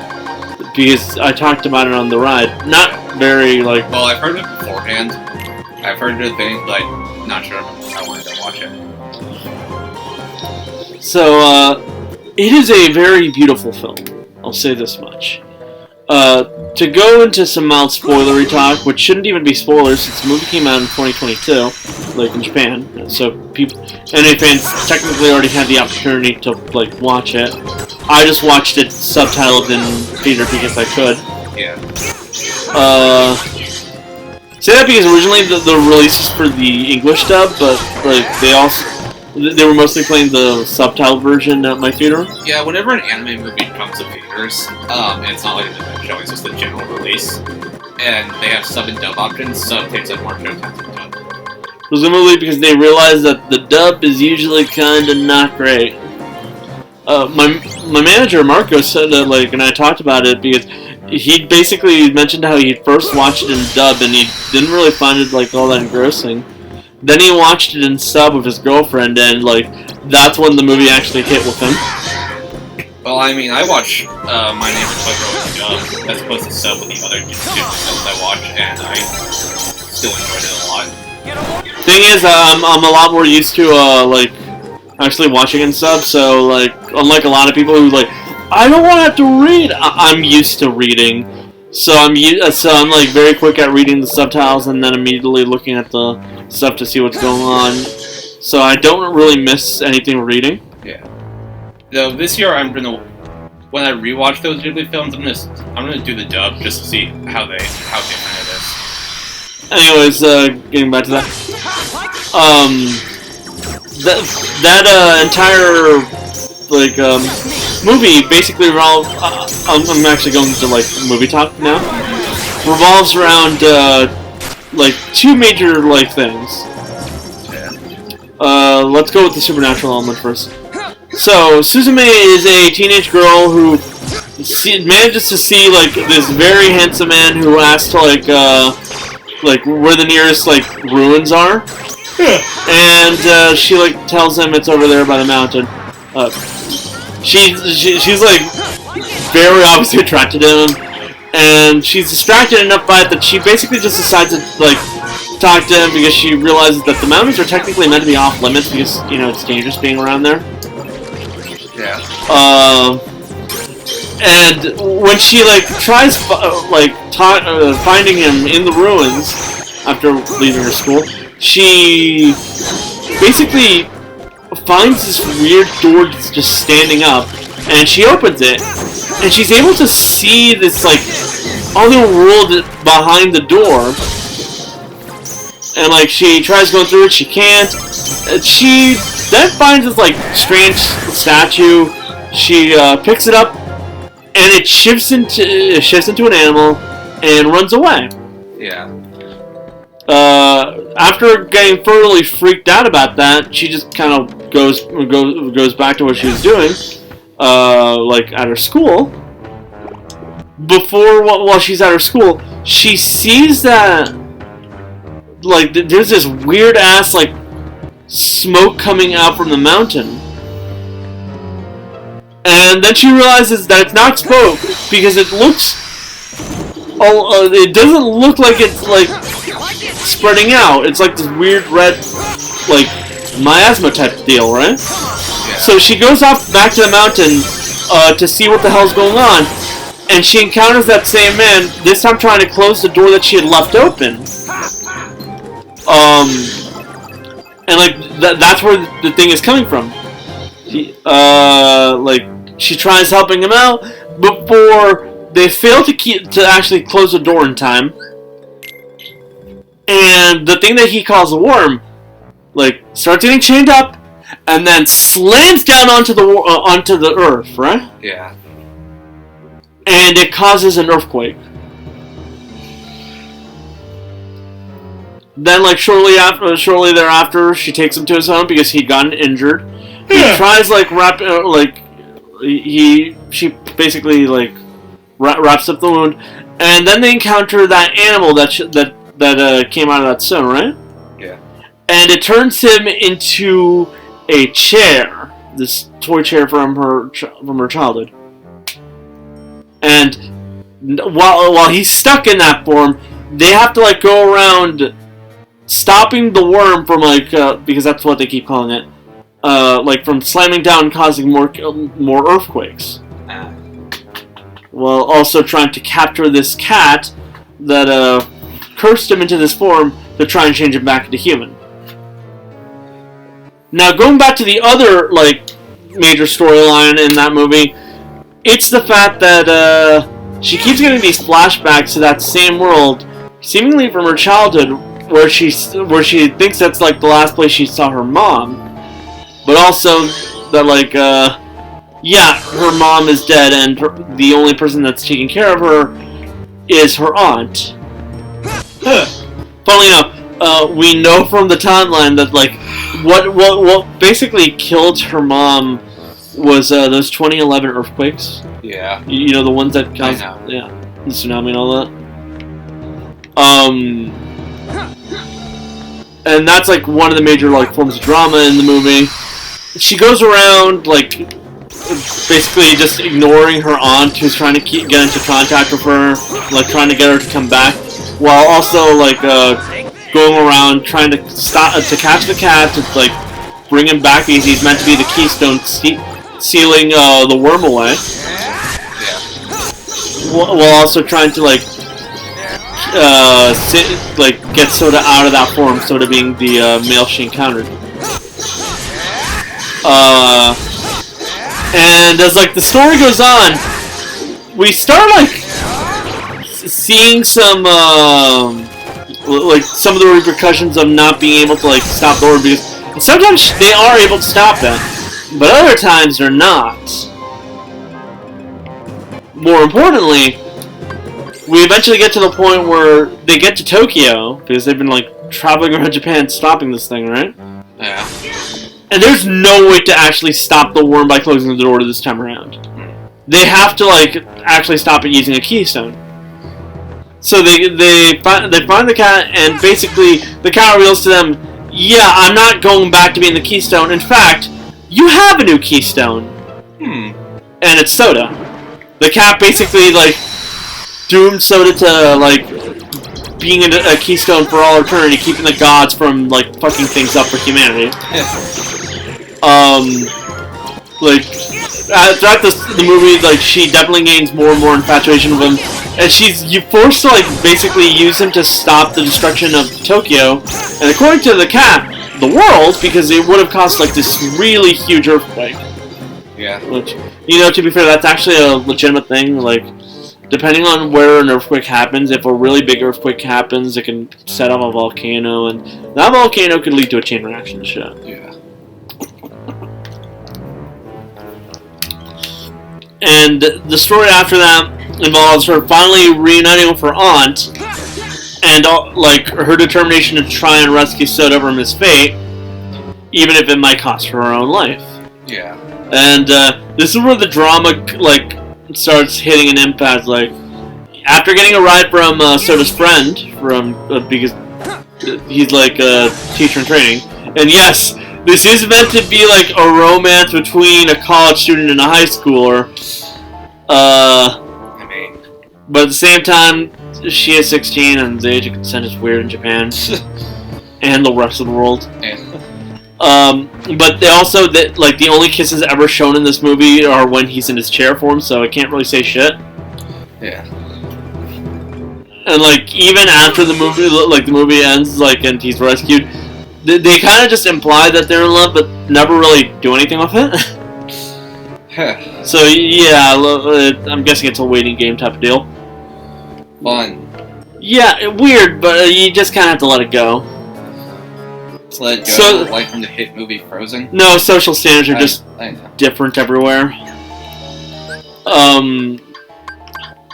Because I talked about it on the ride. Not very, Well, I've heard it beforehand. I've heard of things, but not sure if I wanted to watch it. So, it is a very beautiful film. I'll say this much. to go into some mild spoilery talk, which shouldn't even be spoilers since the movie came out in 2022, like in Japan, so anime fans technically already had the opportunity to like watch it. I just watched it subtitled in theater because I could. Yeah. Say that because originally the release was for the English dub, but like they were mostly playing the subtitled version at my theater. Yeah, whenever an anime movie comes to theaters, and it's not like an event show, it's just a general release, and they have sub and dub options, sub takes up more showtime than dub. Presumably because they realized that the dub is usually kinda not great. My manager Marco said that, like, and I talked about it because he basically mentioned how he first watched it in dub and he didn't really find it like all that engrossing. Then he watched it in sub with his girlfriend, and like that's when the movie actually hit with him. Well, I mean, I watch My Neighbor Totoro in dub as opposed to sub with the other films I watch, and I still enjoyed it a lot. Thing is, I'm a lot more used to like actually watching in sub. So like, unlike a lot of people who like, I don't want to have to read. I'm used to reading. So I'm like very quick at reading the subtitles and then immediately looking at the stuff to see what's going on. So I don't really miss anything reading. Yeah. Though this year when I rewatch those Ghibli films, I'm gonna do the dub just to see how different it is. Anyways, getting back to that. That entire like movie basically revolves. I'm actually going to like movie talk now. Revolves around like two major like things. Let's go with the supernatural element first. So Suzume is a teenage girl who manages to see like this very handsome man who asks to like where the nearest like ruins are, and she like tells him it's over there by the mountain. She's like very obviously attracted to him, and she's distracted enough by it that she basically just decides to like talk to him because she realizes that the mountains are technically meant to be off limits because you know it's dangerous being around there. Yeah. And when she like tries finding him in the ruins after leaving her school, she basically finds this weird door that's just standing up, and she opens it, and she's able to see this like other world behind the door, and like she tries going through it, she can't. She then finds this like strange statue. She picks it up, and it shifts into an animal and runs away. Yeah. After getting thoroughly freaked out about that, she just kind of goes back to what she was doing, like at her school. While she's at her school, she sees that like there's this weird ass like smoke coming out from the mountain. And then she realizes that it's not smoke because it looks. It doesn't look like it's like spreading out. It's like this weird red, like miasma type deal, right? Yeah. So she goes off back to the mountain to see what the hell's going on, and she encounters that same man. This time, trying to close the door that she had left open. And like that's where the thing is coming from. Like she tries helping him out before they fail to actually close the door in time, and the thing that he calls a worm, like starts getting chained up, and then slams down onto the earth, right? Yeah. And it causes an earthquake. Then, like shortly thereafter, she takes him to his home because he'd gotten injured. He tries she basically like wraps up the wound, and then they encounter that animal that came out of that stone, right? Yeah. And it turns him into a chair, this toy chair from her childhood. And while he's stuck in that form, they have to like go around stopping the worm from like because that's what they keep calling it, like from slamming down and causing more earthquakes. while also trying to capture this cat that cursed him into this form to try and change him back into human. Now, going back to the other major storyline in that movie, it's the fact that she keeps getting these flashbacks to that same world, seemingly from her childhood, where she thinks that's the last place she saw her mom, but also that her mom is dead and the only person that's taking care of her is her aunt. Funnily enough, we know from the timeline that what basically killed her mom was those 2011 earthquakes. Yeah. You know, the ones that caused the tsunami and all that. And that's one of the major forms of drama in the movie. She goes around basically just ignoring her aunt, who's trying to get into contact with her, trying to get her to come back, while also going around trying to catch the cat to bring him back because he's meant to be the keystone sealing the worm away. While also trying to get Soda out of that form, Soda being the male she encountered. And as the story goes on, we start seeing some some of the repercussions of not being able to stop the worm, because sometimes they are able to stop that, but other times they're not. More importantly, we eventually get to the point where they get to Tokyo, because they've been traveling around Japan stopping this thing, right? Yeah. And there's no way to actually stop the worm by closing the door this time around. They have to actually stop it using a keystone. So they find the cat, and basically the cat reveals to them, yeah, I'm not going back to being the keystone. In fact, you have a new keystone. And it's Soda. The cat basically doomed Soda to being a keystone for all eternity, keeping the gods from fucking things up for humanity. Throughout the movie, she definitely gains more and more infatuation with him, and you're forced to basically use him to stop the destruction of Tokyo, and according to the cat, the world, because it would have caused this really huge earthquake. Yeah. Which, to be fair, that's actually a legitimate thing. Depending on where an earthquake happens, if a really big earthquake happens, it can set off a volcano, and that volcano could lead to a chain reaction and shit. Yeah. And the story after that involves her finally reuniting with her aunt, and her determination to try and rescue Soda from his fate, even if it might cost her her own life. Yeah. And this is where the drama starts hitting an impasse. After getting a ride from Soda's friend, because he's a teacher in training, and yes, this is meant to be a romance between a college student and a high schooler. But at the same time, she is 16, and the age of consent is weird in Japan and the rest of the world. Yeah. But they also the only kisses ever shown in this movie are when he's in his chair form, so I can't really say shit. Yeah. And even after the movie, the movie ends, and he's rescued, they kind of just imply that they're in love, but never really do anything with it. So yeah, I'm guessing it's a waiting game type of deal. Fun. Yeah, weird, but you just kind of have to let it go. Just let it go, from the hit movie Frozen? No, social standards are just different everywhere.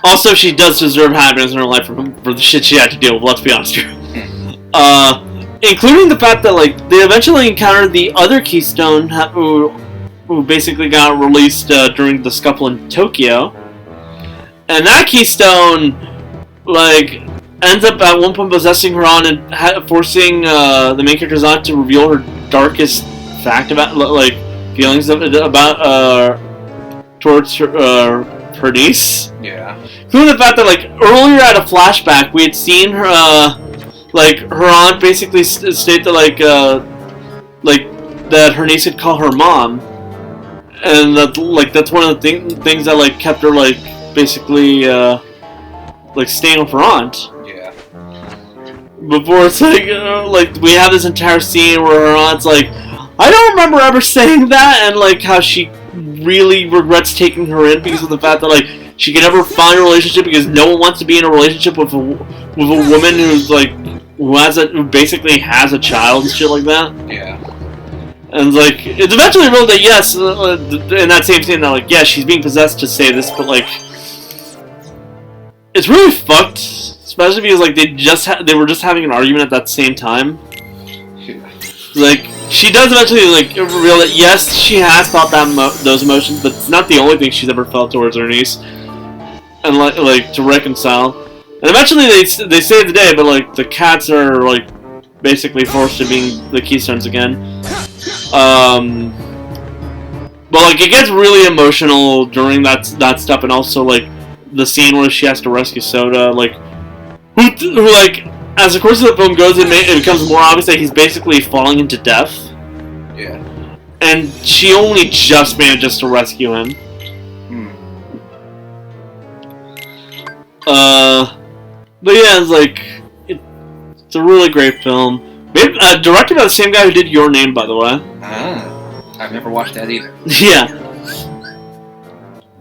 Also, she does deserve happiness in her life for the shit she had to deal with, let's be honest here. Including the fact that, they eventually encountered the other Keystone, who basically got released during the scuffle in Tokyo. And that Keystone, ends up at one point possessing her aunt and forcing the main character's aunt to reveal her darkest fact about, feelings about towards her niece. Yeah. Including the fact that, earlier at a flashback, we had seen her, her aunt basically state that, that her niece would call her mom. And that, that's one of the things that, kept her, basically like staying with her aunt. Yeah. Before it's like we have this entire scene where her aunt's like, I don't remember ever saying that, and like how she really regrets taking her in because of the fact that like she can never find a relationship because no one wants to be in a relationship with a woman who's like who basically has a child and shit like that. Yeah. And like it's eventually revealed that yes, in that same scene that like yeah, she's being possessed to say this, but like it's really fucked, especially because like they were just having an argument at that same time. Yeah. Like she does eventually like reveal that yes, she has felt those emotions, but it's not the only thing she's ever felt towards her niece, and like to reconcile. And eventually they save the day, but like the cats are like basically forced to being the Keystones again. But like it gets really emotional during that stuff, and also like the scene where she has to rescue Soda, like who like as the course of the film goes, it becomes more obvious that he's basically falling into death. Yeah. And she only just manages to rescue him. But yeah, it's like it's a really great film. Maybe, directed by the same guy who did Your Name, by the way. I've never watched that either. Yeah.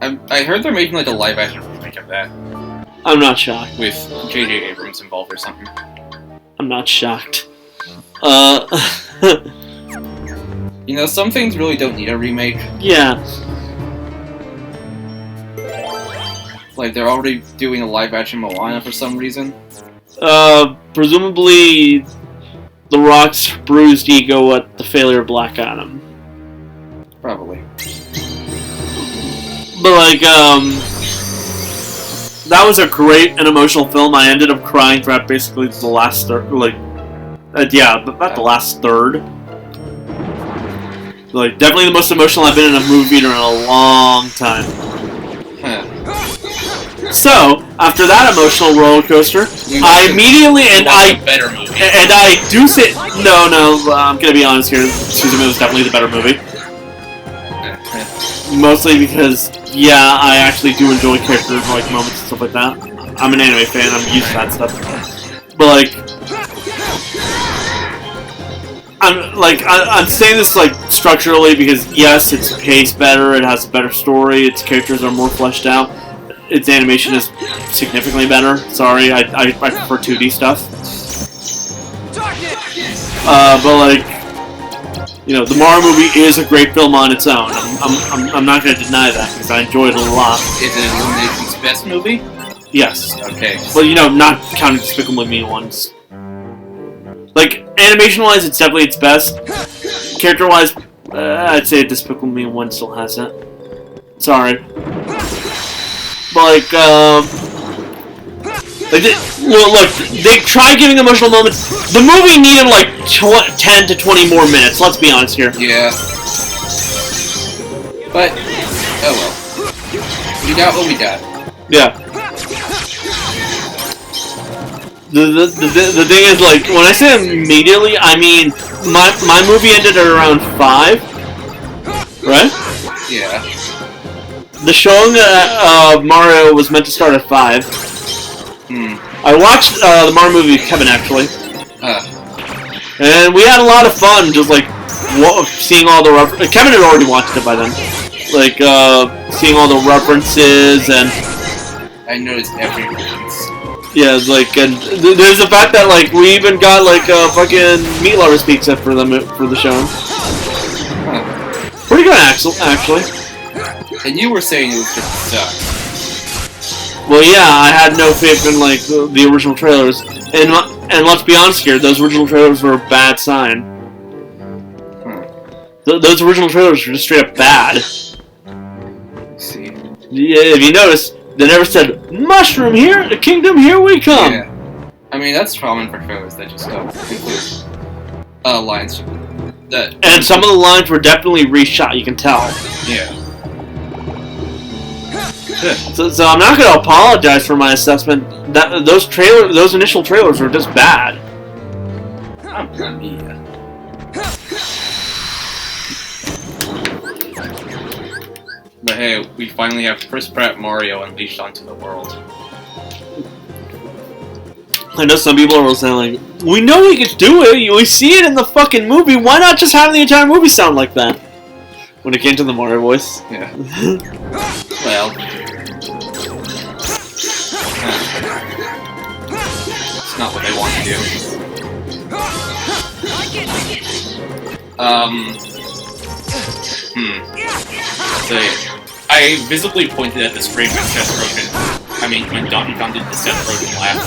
I heard they're making like a live action remake of that. I'm not shocked. With J.J. Abrams involved or something. I'm not shocked. You know, some things really don't need a remake. Yeah. Like, they're already doing a live-action Moana for some reason. Presumably The Rock's bruised ego at the failure of Black Adam. Probably. But, like, that was a great and emotional film. I ended up crying throughout basically the last third, like, yeah, but about the last third. Like, definitely the most emotional I've been in a movie theater in a long time. So, after that emotional roller coaster, I immediately, and I do say, no, I'm gonna be honest here, Suzume was definitely the better movie. Mostly because, yeah, I actually do enjoy character like moments and stuff like that. I'm an anime fan, I'm used to that stuff. But like, I'm saying this like structurally because yes, it's paced better, it has a better story, its characters are more fleshed out, its animation is significantly better. Sorry, I prefer 2D stuff. But like, you know, the Mario movie is a great film on its own. I'm not going to deny that because I enjoyed it a lot. Is it Illumination's best movie? Yes. Okay. Well, you know, not counting Despicable Me ones. Like, animation-wise, it's definitely its best. Character-wise, I'd say Despicable Me 1 still has it. Sorry. But, like, look, they tried giving emotional moments. The movie needed, like, 10 to 20 more minutes, let's be honest here. Yeah. But, oh well. We got what we got. Yeah. The thing is, like, when I say immediately, I mean, my movie ended at around 5, right? Yeah. The showing of Mario was meant to start at 5. I watched the Mario movie with Kevin, actually. And we had a lot of fun, just, like, seeing all the references. Kevin had already watched it by then. Like, seeing all the references, and... I noticed every reference. Yeah, it's like, and there's the fact that, like, we even got, like, a fucking meat lover speaks up for the show. Pretty good, actually. And you were saying it was just suck. Well, yeah, I had no faith in, like, the original trailers. And let's be honest here, those original trailers were a bad sign. Those original trailers were just straight up bad. Let's see. Yeah, if you notice, they never said, "Mushroom here, the kingdom, here we come." Yeah. I mean, that's common for trailers that just don't include lines that. And some of the lines were definitely reshot, you can tell. Yeah. So I'm not going to apologize for my assessment. That those initial trailers were just bad. But hey, we finally have Chris Pratt Mario unleashed onto the world. I know some people are saying, like, we know we could do it, we see it in the fucking movie, why not just have the entire movie sound like that? When it came to the Mario voice. Yeah. Well. It's not what they want to do. So, I visibly pointed at the screen when Seth Rogen. I mean, when Donkey Kong did the Seth Rogen laugh.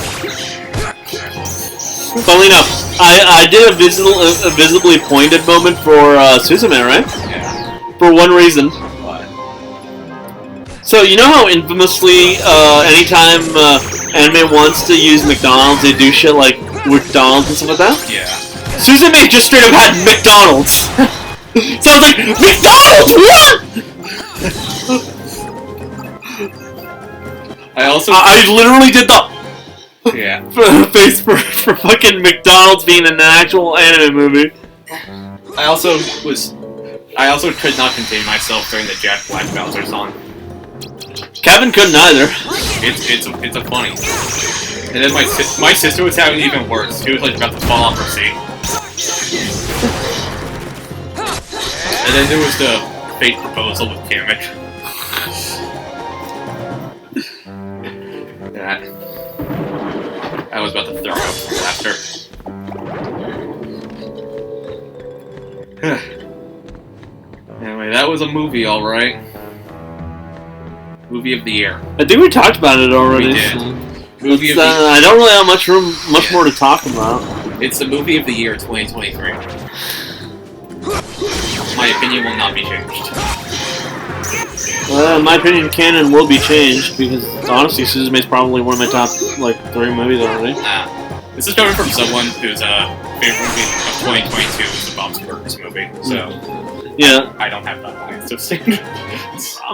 Funnily enough, I did a visibly pointed moment for Suzume, right? Yeah. For one reason. What? So, you know how infamously, anytime anime wants to use McDonald's, they do shit like McDonald's and stuff like that? Yeah. Suzume just straight up had McDonald's! So I was like, McDonald's, what?! I literally did the face for fucking McDonald's being an actual anime movie. I also could not contain myself during the Jack Black Bowser song. Kevin couldn't either. It's a funny. And then my sister was having it even worse. She was like about to fall off her seat. And then there was the fake proposal with Kamek. I was about to throw up from laughter. Anyway, that was a movie, alright. Movie of the year. I think we talked about it already. We did. Movie of the I don't really have much more to talk about. It's the movie of the year 2023. My opinion will not be changed. In my opinion, canon will be changed because honestly, Suzume is probably one of my top 3 movies already. This is coming from someone whose favorite movie of 2022 is the Bob's Burgers movie. So yeah, I don't have that high of standard.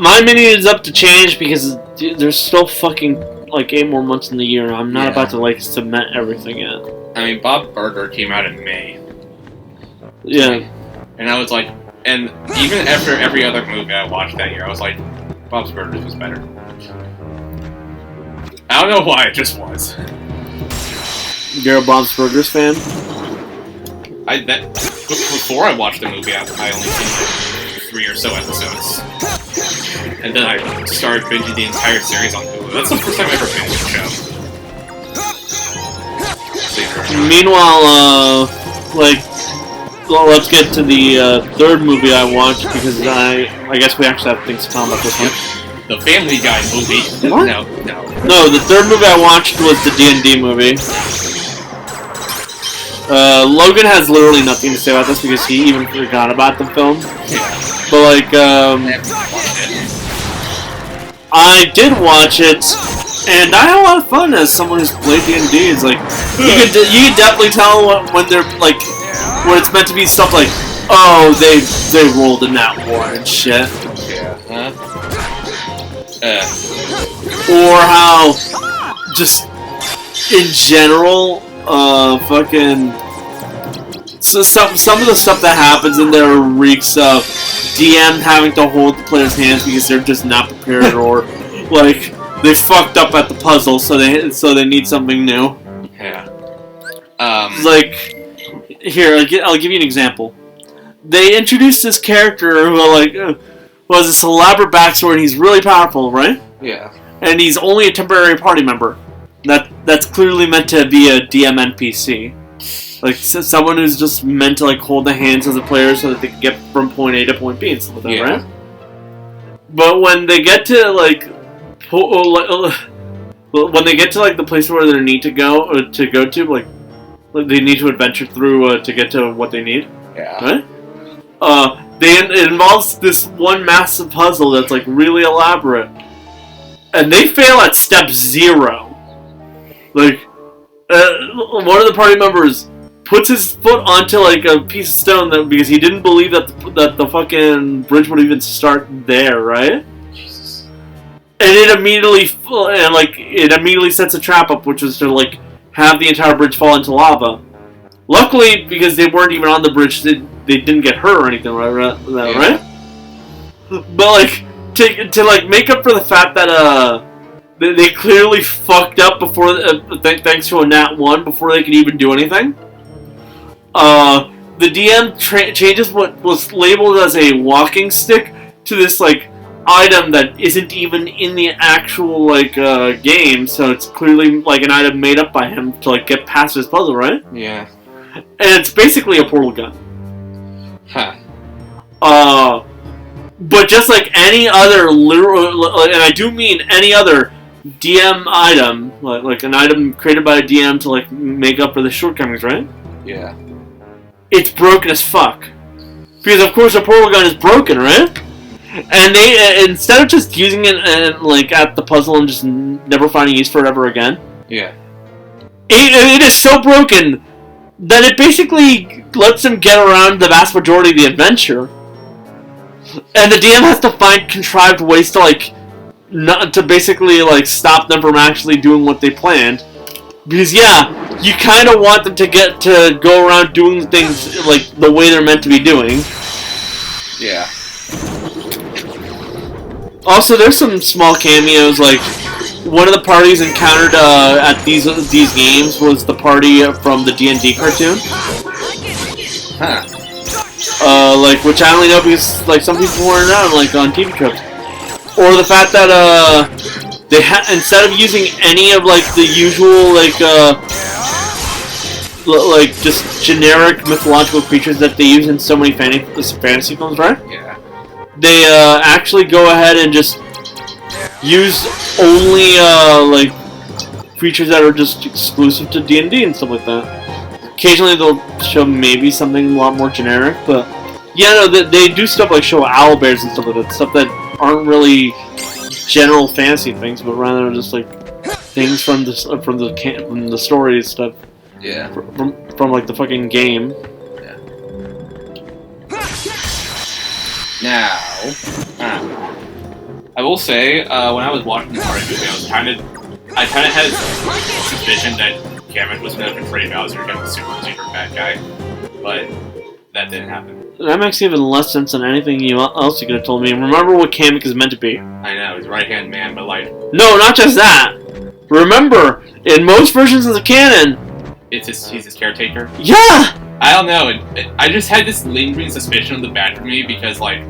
My opinion is up to change because there's still fucking 8 more months in the year. I'm not about to cement everything yet. I mean, Bob Burger came out in May. Yeah. And I was like, and even after every other movie I watched that year, I was like, Bob's Burgers was better. I don't know why, it just was. You're a Bob's Burgers fan? Before I watched the movie, I only seen 3 or so episodes. And then I started binging the entire series on Hulu. That's the first time I ever binged the show. Meanwhile, let's get to the 3rd movie I watched because I guess we actually have things to talk about this one. The Family Guy movie. What? No, the 3rd movie I watched was the D&D movie. Logan has literally nothing to say about this because he even forgot about the film. Yeah. But I did watch it, and I had a lot of fun as someone who's played D&D. It's like you can definitely tell when they're when it's meant to be stuff like, oh, they rolled a nat 1 and shit. Yeah. Or how just in general, so some of the stuff that happens in there reeks of DM having to hold the player's hands because they're just not prepared or they fucked up at the puzzle, so they need something new. Yeah. Here, I'll give you an example. They introduced this character who has this elaborate backstory, and he's really powerful, right? Yeah. And he's only a temporary party member. That's clearly meant to be a DM NPC. Someone who's just meant to hold the hands of the players so that they can get from point A to point B and stuff like that, right? But when they get to the place where they need to go they need to adventure through to get to what they need. Yeah. Right? It involves this one massive puzzle that's really elaborate, and they fail at step 0. One of the party members puts his foot onto a piece of stone because he didn't believe that the fucking bridge would even start there, right? Jesus. And it immediately sets a trap up, which was to have the entire bridge fall into lava. Luckily, because they weren't even on the bridge, they didn't get hurt or anything, right? But to like make up for the fact that they clearly fucked up before thanks to a Nat 1 before they could even do anything. The DM changes what was labeled as a walking stick to this like item that isn't even in the actual like game, so it's clearly like an item made up by him to like get past his puzzle, right? Yeah. And it's basically a portal gun. Huh. But just like any other literal, and I do mean any other DM item, like an item created by a DM to like make up for the shortcomings, right? Yeah. It's broken as fuck. Because of course a portal gun is broken, right? And they instead of just using it and like at the puzzle and just never finding use for it ever again. Yeah. It is so broken that it basically lets them get around the vast majority of the adventure. And the DM has to find contrived ways to like not to basically like stop them from actually doing what they planned. Because yeah, you kind of want them to get to go around doing things like the way they're meant to be doing. Yeah. Also, there's some small cameos. Like one of the parties encountered at these games was the party from the D&D cartoon. Huh. Like which I only know because like some people weren't around like on TV trips. Or the fact that they instead of using any of like the usual like just generic mythological creatures that they use in so many fantasy films, right? Yeah. They actually go ahead and just use only like creatures that are just exclusive to D&D and stuff like that. Occasionally they'll show maybe something a lot more generic, but yeah, no, they do stuff like show owlbears and stuff like that, stuff that aren't really general fantasy things, but rather just like things from the story and stuff. Yeah. From like the fucking game. Yeah. Now, I will say, when I was watching the Mario movie, I kind of had a suspicion that Kamek was going to betray Bowser and become the super secret bad guy, but that didn't happen. That makes even less sense than anything else you could have told me. Remember what Kamek is meant to be. I know, he's a right-hand man, but like... No, not just that! Remember, in most versions of the canon... he's his caretaker? Yeah! I don't know, I just had this lingering suspicion of the bad for me because like...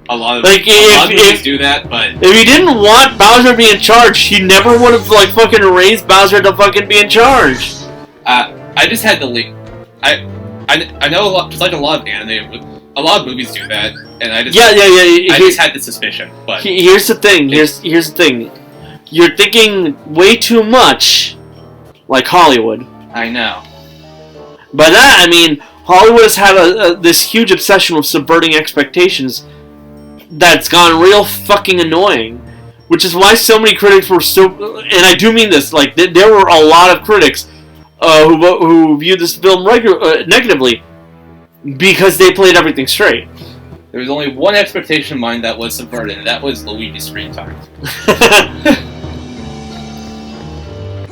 A lot of movies do that, but... If he didn't want Bowser to be in charge, he never would have like fucking raised Bowser to fucking be in charge. I just had the link... I know a lot, just like a lot of anime, a lot of movies do that, and I just I just had the suspicion. But here's the thing. Here's the thing. You're thinking way too much, like Hollywood. I know. By that I mean Hollywood has had this huge obsession with subverting expectations that's gone real fucking annoying. Which is why so many critics were so, and I do mean this, like there were a lot of critics who viewed this film negatively because they played everything straight. There was only one expectation of mine that was subverted, and that was Luigi's screen time.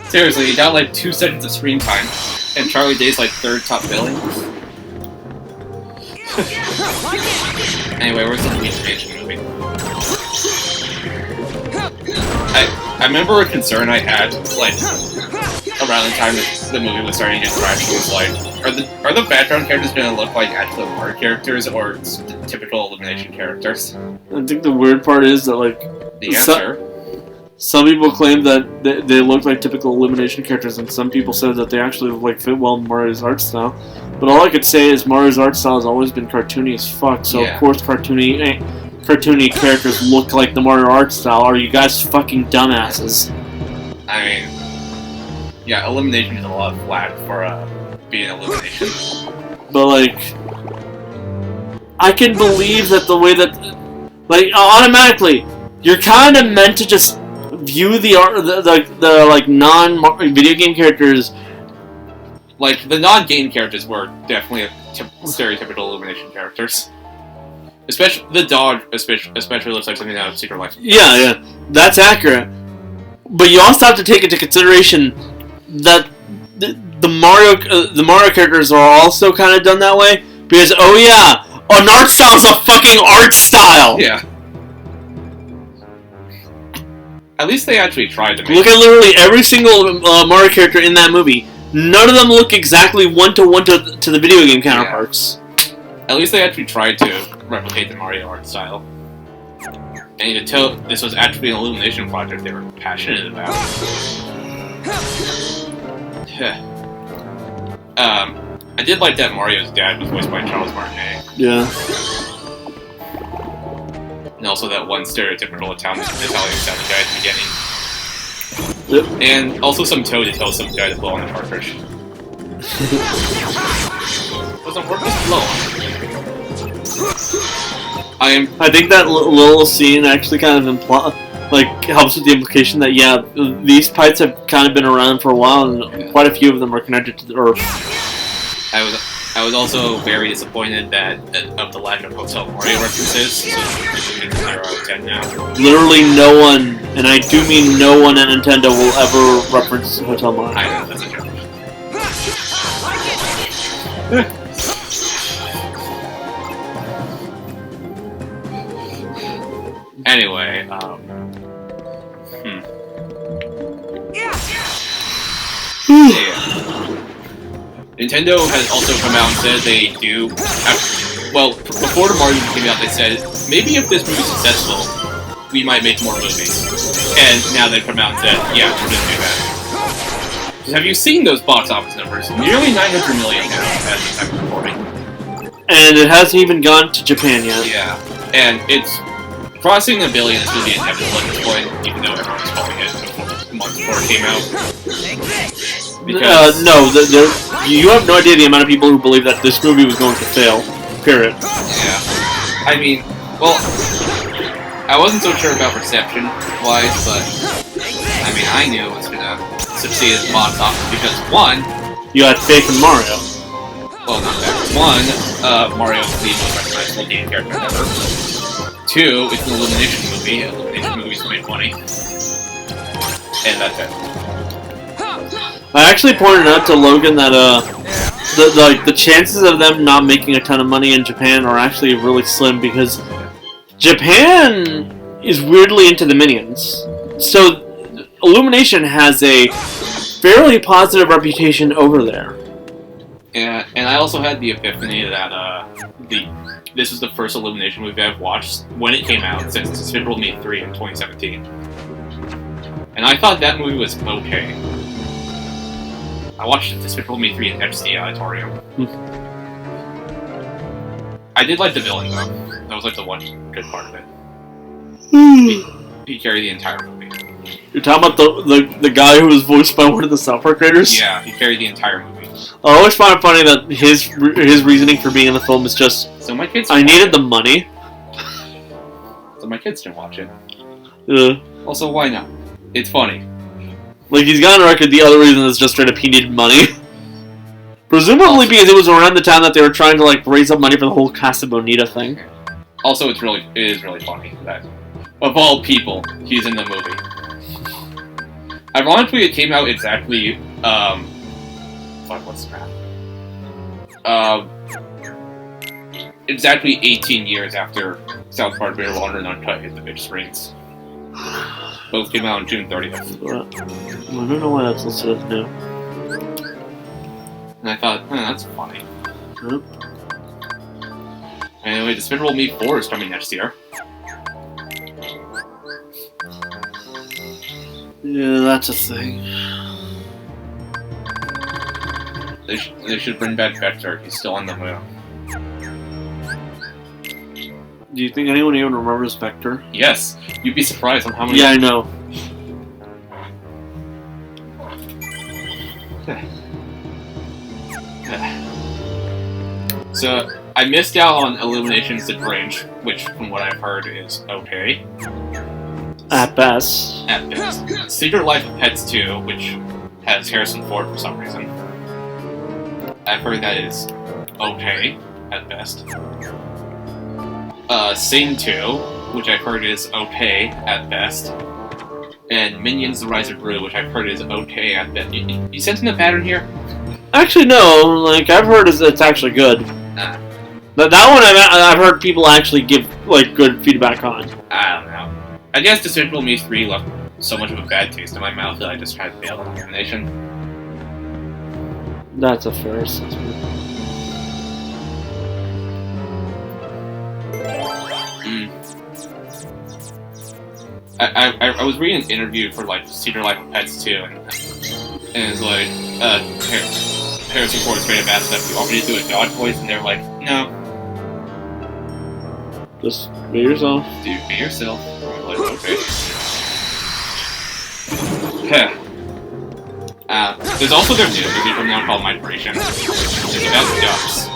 Seriously, he got like 2 seconds of screen time, and Charlie Day's like 3rd top billing. Anyway, where's the Luigi Mansion movie? I remember a concern I had, like, around the time that the movie was starting to get traction was like, are the background characters going to look like actual Mario characters or typical Illumination characters? I think the weird part is that, like, the answer. Some people claim that they look like typical Illumination characters, and some people said that they actually like fit well in Mario's art style. But all I could say is Mario's art style has always been cartoony as fuck, so of course cartoony characters look like the Mario art style. Are you guys fucking dumbasses? I mean, yeah, Illumination is a lot of flack for being Illumination. But like, I can believe that the way that, like, automatically, you're kind of meant to just view the art, the like non-video game characters. Like the non-game characters were definitely stereotypical Illumination characters. Especially the dog, especially looks like something out of Secret Life. Yeah, that's accurate. But you also have to take into consideration that the Mario characters are also kind of done that way because an art style is a fucking art style. Yeah. At least they actually tried to make Look at literally every single Mario character in that movie. None of them look exactly one-to-one to the video game counterparts. At least they actually tried to replicate the Mario art style. And you could tell this was actually an Illumination project they were passionate about. I did like that Mario's dad was voiced by Charles Martinet. Yeah. And also that one stereotypical Italian sounding guy at the beginning. Yep. And also some Toad to tell some guy to blow on the cartridge. Doesn't work, just blow on it. I think that little scene actually kind of helps with the implication that these pipes have kind of been around for a while, and quite a few of them are connected to the Earth. I was also very disappointed of the lack of Hotel Mario references. So it's 0 out of 10 now. Literally no one, and I do mean no one at Nintendo, will ever reference Hotel Mario. I know, that's a joke. Anyway, yeah. Nintendo has also come out and said they do before the Mario movie came out, they said, maybe if this movie's successful, we might make more movies. And now they've come out and said, yeah, we're gonna do that. Have you seen those box office numbers? Nearly 900 million now at the time of recording. And it hasn't even gone to Japan yet. Yeah, and it's crossing $1 billion is going to be inevitable at this point, even though everyone's calling it months before it came out. Because no, you have no idea the amount of people who believe that this movie was going to fail. Period. Yeah. I mean, well, I wasn't so sure about reception-wise, but I mean, I knew it was going to succeed at the box office because, one, you had faith in Mario. Well, not that. One, Mario's the most recognizable game character ever. Two, it's an Illumination movie. Illumination movies made money. And that's it. I actually pointed out to Logan that the chances of them not making a ton of money in Japan are actually really slim because Japan is weirdly into the Minions. So Illumination has a fairly positive reputation over there. Yeah, and I also had the epiphany that this is the first Illumination movie I've watched when it came out since Despicable Me 3 in 2017. And I thought that movie was okay. I watched Despicable Me 3 in HD auditorium. I did like the villain though. That was like the one good part of it. He carried the entire movie. You're talking about the guy who was voiced by one of the software creators? Yeah, he carried the entire movie. I always find it funny that his reasoning for being in the film is just, so my kids I needed the money. So my kids can watch it. Yeah. Also, why not? It's funny. Like, he's got on record the other reason is just straight up he needed money. Presumably because it was around the time that they were trying to, like, raise up money for the whole Casa Bonita thing. Also, it is really funny that, of all people, he's in the movie. Ironically, it came out exactly, what's that? Exactly 18 years after South Park Bear Water and Uncut hit the big screens. Both came out on June 30th. I don't know why that's listed as new. And I thought, that's funny. Yep. Anyway, Despicable Me 4 is coming next year. Yeah, that's a thing. They should bring back Vector. He's still on the moon. Do you think anyone even remembers Vector? Yes. You'd be surprised on how many... Yeah, I know. So, I missed out on Illumination's The Grinch, which, from what I've heard, is okay. At best. At best. Secret Life of Pets 2, which has Harrison Ford for some reason. I've heard that is okay, at best. Sing 2, which I've heard is okay, at best. And Minions The Rise of Gru, which I've heard is okay, at best. You sensing a pattern here? Actually, no. Like, I've heard it's actually good. Nah. That one I've heard people actually give, like, good feedback on. I don't know. I guess Despicable Me 3 so much of a bad taste in my mouth that I just tried to bail on animation. That's a fair assessment. I was reading an interview for like Secret Life of Pets 2, and it's like Harrison Ford's great about stuff. You want me to do a dog voice? And they're like, no. Just be yourself. Dude, be yourself. I'm like, okay. There's also their new movie from now called Migration. It's about ducks.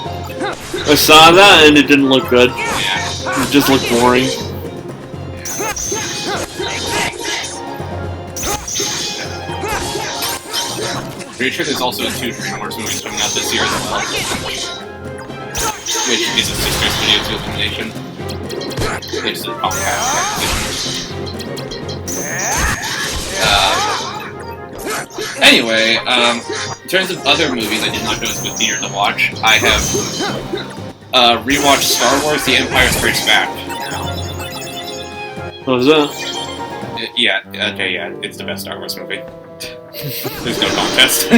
I saw that and it didn't look good. Yeah. It just looked boring. Pretty sure there's also 2 DreamWorks movies coming out this year as well. Which is a sister's video to Illumination. Which is a podcast. Anyway, in terms of other movies I did not go to the theater to watch, I have rewatched Star Wars: The Empire Strikes Back. What was that? Yeah, it's the best Star Wars movie. There's no contest.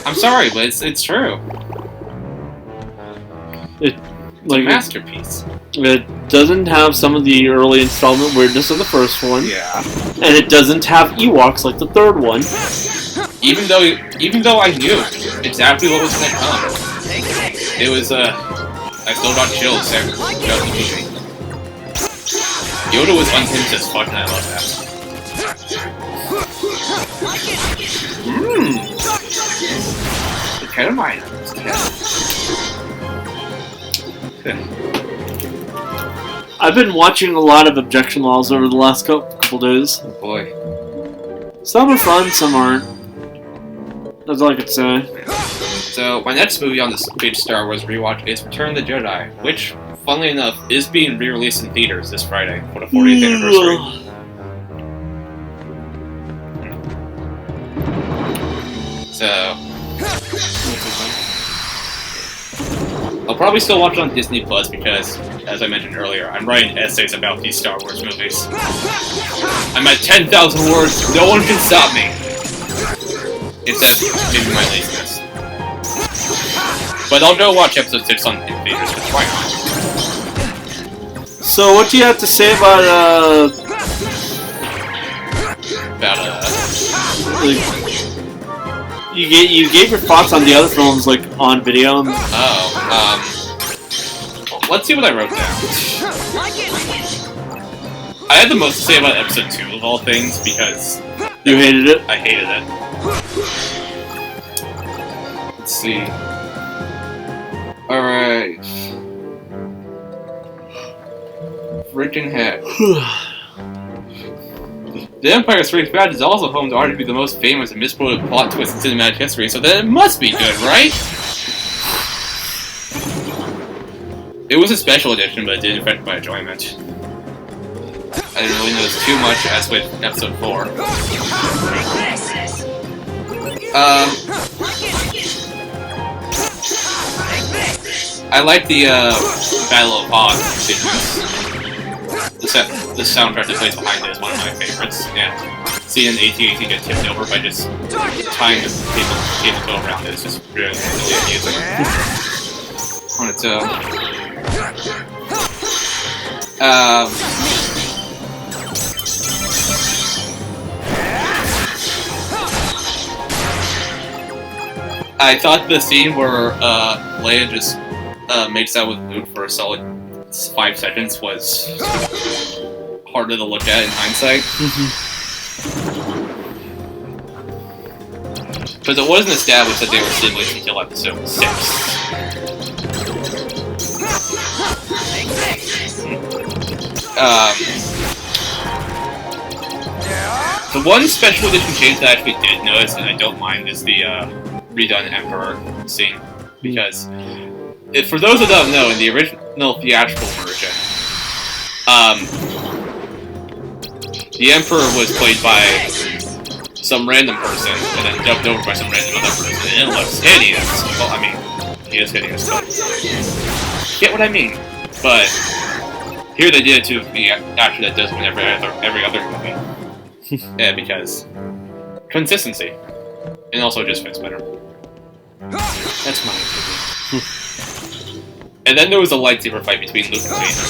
I'm sorry, but it's true. It's a masterpiece. It doesn't have some of the early installment weirdness of the first one. Yeah. And it doesn't have Ewoks like the third one. Even though I knew exactly what was gonna come. It was I still got chills throughout the movie. Yoda was unhinged as fuck, and I love that. The ketamine. I've been watching a lot of objection laws over the last couple days. Oh boy. Some are fun, some aren't. That's all I could say. So, my next movie on this page Star Wars rewatch is Return of the Jedi, which, funnily enough, is being re-released in theaters this Friday for the 40th anniversary. So, I'll probably still watch it on Disney Plus because, as I mentioned earlier, I'm writing essays about these Star Wars movies. I'm at 10,000 words, no one can stop me! Except maybe my laziness. But I'll go watch episode 6 in theaters, because why not? So what do you have to say about, like, you gave your thoughts on the other films, like, on video? Let's see what I wrote down. I had the most to say about episode 2 of all things, because... You hated it? I hated it. Let's see. Alright. Freaking heck. The Empire Strikes Back is also home to arguably the most famous and misquoted plot twist in cinematic history, so then it must be good, right? It was a special edition, but it didn't affect my enjoyment. I didn't really notice too much as with episode 4. I like the Battle of Hoth sequence. The soundtrack that plays behind it is one of my favorites, and seeing an AT-AT get tipped over by just tying the cable around it is just really, really amusing on its own. I thought the scene where Leia just makes out with Luke for a solid 5 seconds was harder to look at in hindsight. Because it wasn't established that they were siblings until episode 6. The one special edition change that I actually did notice, and I don't mind, is the redone Emperor scene. Because, for those that don't know, in the original theatrical version, the Emperor was played by some random person, and then dubbed over by some random other person, and it looks hideous. Well, I mean, he is hideous, but... Get what I mean? But... Here they did it to the actor that does it in every other movie. Yeah, because consistency, and also just fits better. That's my opinion. And then there was a lightsaber fight between Luke and Vader.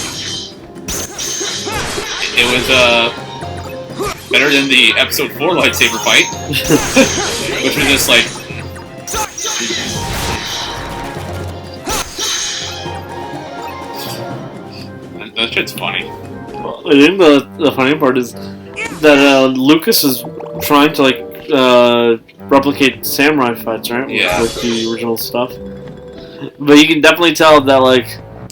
It was better than the Episode 4 lightsaber fight, which was just like. That shit's funny. Well, I think the funny part is that Lucas is trying to replicate samurai fights, right? Yeah. With the original stuff. But you can definitely tell that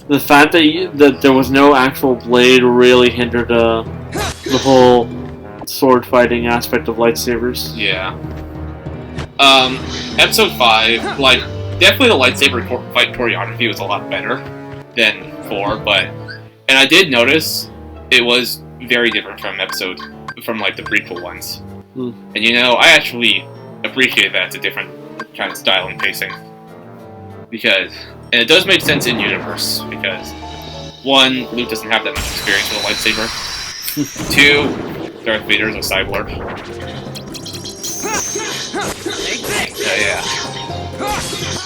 the fact that there was no actual blade really hindered the whole sword fighting aspect of lightsabers. Yeah. Episode 5, definitely the lightsaber fight choreography was a lot better than 4, and I did notice it was very different from the prequel ones. Hmm. And I actually appreciate that it's a different kind of style and pacing. And it does make sense in universe, because 1, Luke doesn't have that much experience with a lightsaber. 2, Darth Vader is a cyborg. Yeah.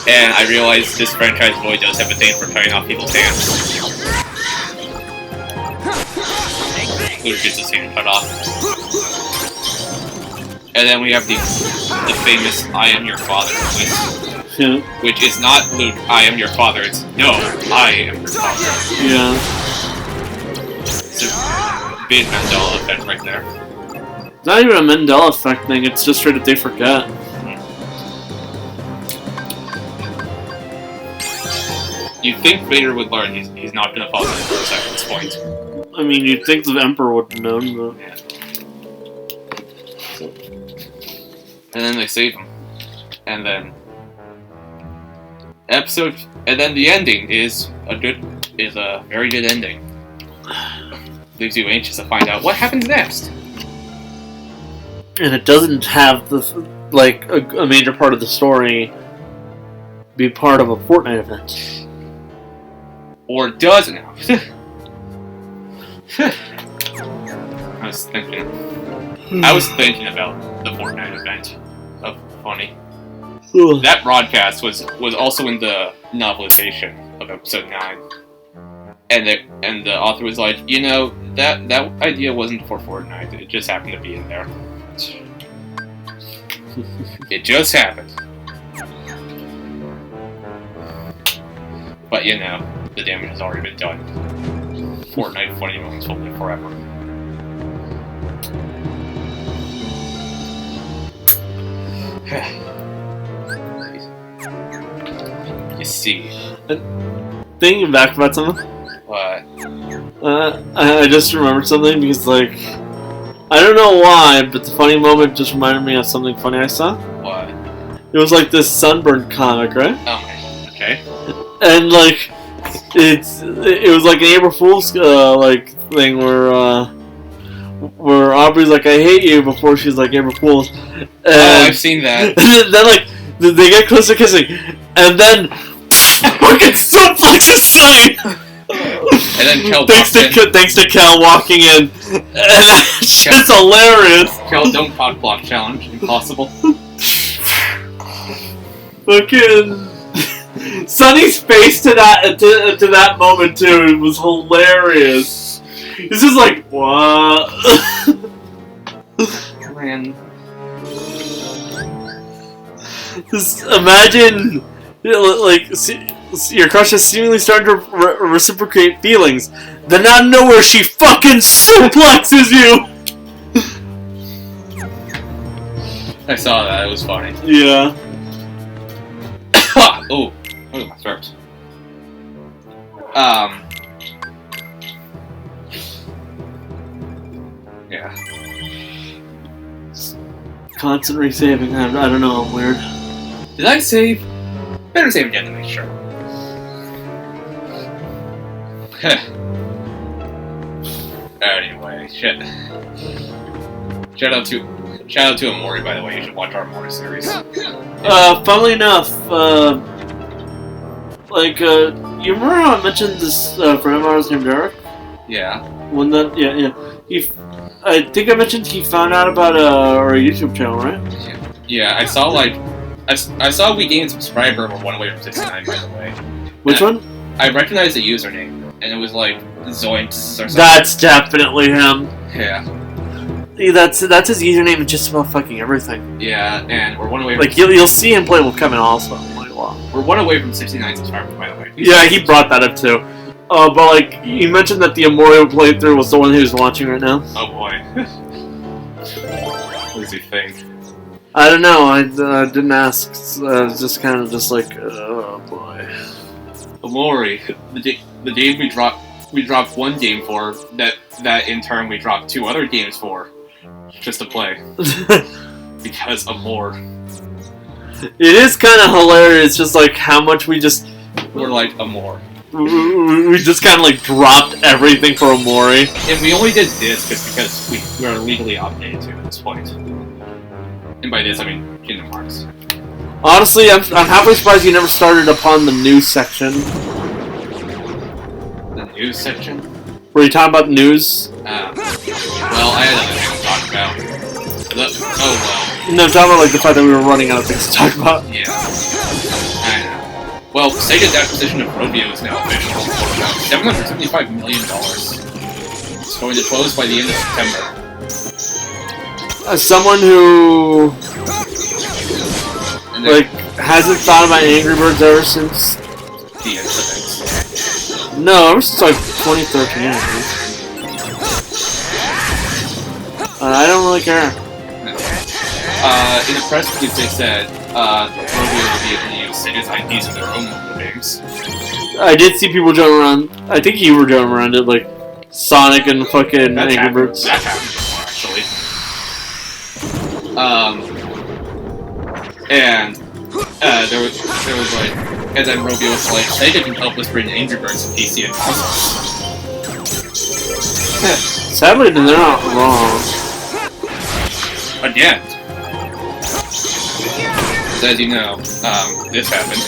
And I realize this franchise really does have a thing for cutting off people's hands. Luke gets his hand cut off. And then we have the famous "I am your father" which is not Luke, "I am your father." It's no, I am your father. Yeah. It's a big Mandela effect right there. It's not even a Mandela effect thing. It's just straight up they forget. You'd think Vader would learn he's not going to follow the Force at this point. I mean, you'd think the Emperor would have known, but... Yeah. And then they save him. And then... And then the ending is a very good ending. Leaves you anxious to find out what happens next. And it doesn't have a major part of the story be part of a Fortnite event. Or does now. I was thinking about the Fortnite event of Funny. That broadcast was also in the novelization of episode 9. And the author was like, that idea wasn't for Fortnite, it just happened to be in there. It just happened. But the damage has already been done. Fortnite Funny Moments will live forever. You see. Thinking back about something. What? I just remembered something because, I don't know why, but the funny moment just reminded me of something funny I saw. What? It was this Sunburned comic, right? Oh, okay. And it was an April Fool's thing where Aubrey's like, "I hate you," before she's like April Fool's. And I've seen that. And then they get closer kissing, and then fucking suplexes Sunny. And then Kel thanks to Kel walking in, and that's just hilarious. Kel, don't cock block challenge, impossible. Fucking Sunny's face to that moment too was hilarious. He's just like, what? Man. Just imagine, your crush is seemingly starting to reciprocate feelings. Then out of nowhere, she fucking suplexes you. I saw that. It was funny. Yeah. Oh, my throat. Yeah. Constant resaving. I don't know. I'm weird. Did I save? Better save again to make sure. Anyway, shit. Shout out to Amori, by the way. You should watch our Amori series. Funnily enough, you remember how I mentioned this friend of ours named Eric? Yeah. When I think I mentioned he found out about our YouTube channel, right? Yeah, I saw I saw we gained a subscriber. We're one away from 69, by the way. Which one? I recognized the username, and it was like Zoinks or something. That's definitely him. Yeah. Yeah, that's his username in just about fucking everything. Yeah, and we're one away. Like you'll see him play with Kevin also. Like, wow. We're one away from 69 subscribers, by the way. Yeah, he brought that up too. But like you mentioned that the Amorio playthrough was the one he was watching right now. Oh boy. What does he think? I don't know. I didn't ask. It's just kind of just like, oh boy. Amori, the game we dropped one game for. That in turn we dropped 2 other games for, just to play. Because Amor. It is kind of hilarious, just like how much we're like Amor. We just kind of like dropped everything for Amori. And we only did this because we are legally obligated to at this point. And by this I mean Kingdom Hearts. Honestly, I'm halfway surprised you never started upon the news section. The news section? Were you talking about the news? Well, I had other things to talk about. Oh well. No, I'm talking about like the fact that we were running out of things to talk about. Yeah. I know. Well, Sega's acquisition of Rovio is now official for about $775 million. It's going to close by the end of September. As someone who like hasn't thought about Angry Birds ever since the incident. No, ever since like 2013. I don't really care. In the press release they said Rovio will be able to use Sega's IPs in their own mobile games. I did see people jumping around. I think you were jumping around it, like Sonic and fucking Angry Birds. That happened before, actually. And there was like, and then Rovio was like, Sega can help us bring Angry Birds to PC and consoles. Sadly, they're not wrong. Again. As you know, this happened.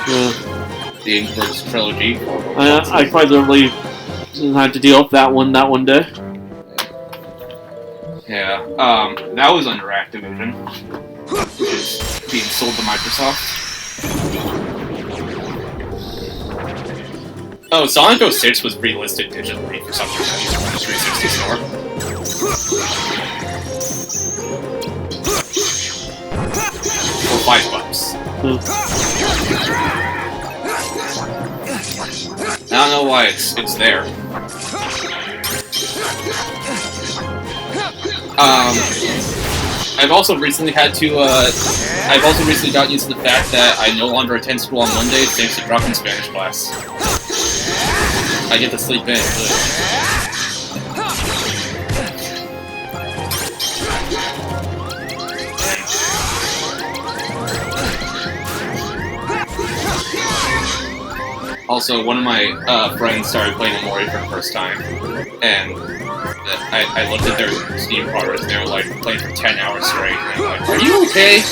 Yeah. The Angry Birds trilogy. I quite literally had to deal with that one day. Yeah, that was under Activision, which is being sold to Microsoft. Oh, Sonic 06 was relisted digitally for some reason on the 360 store. For $5. I don't know why it's there. I've also recently gotten used to the fact that I no longer attend school on Mondays thanks to dropping Spanish class. I get to sleep in. Also, one of my friends started playing Amori for the first time, and I looked at their Steam progress, and they were like playing for 10 hours straight, and I'm like, "Are you okay?"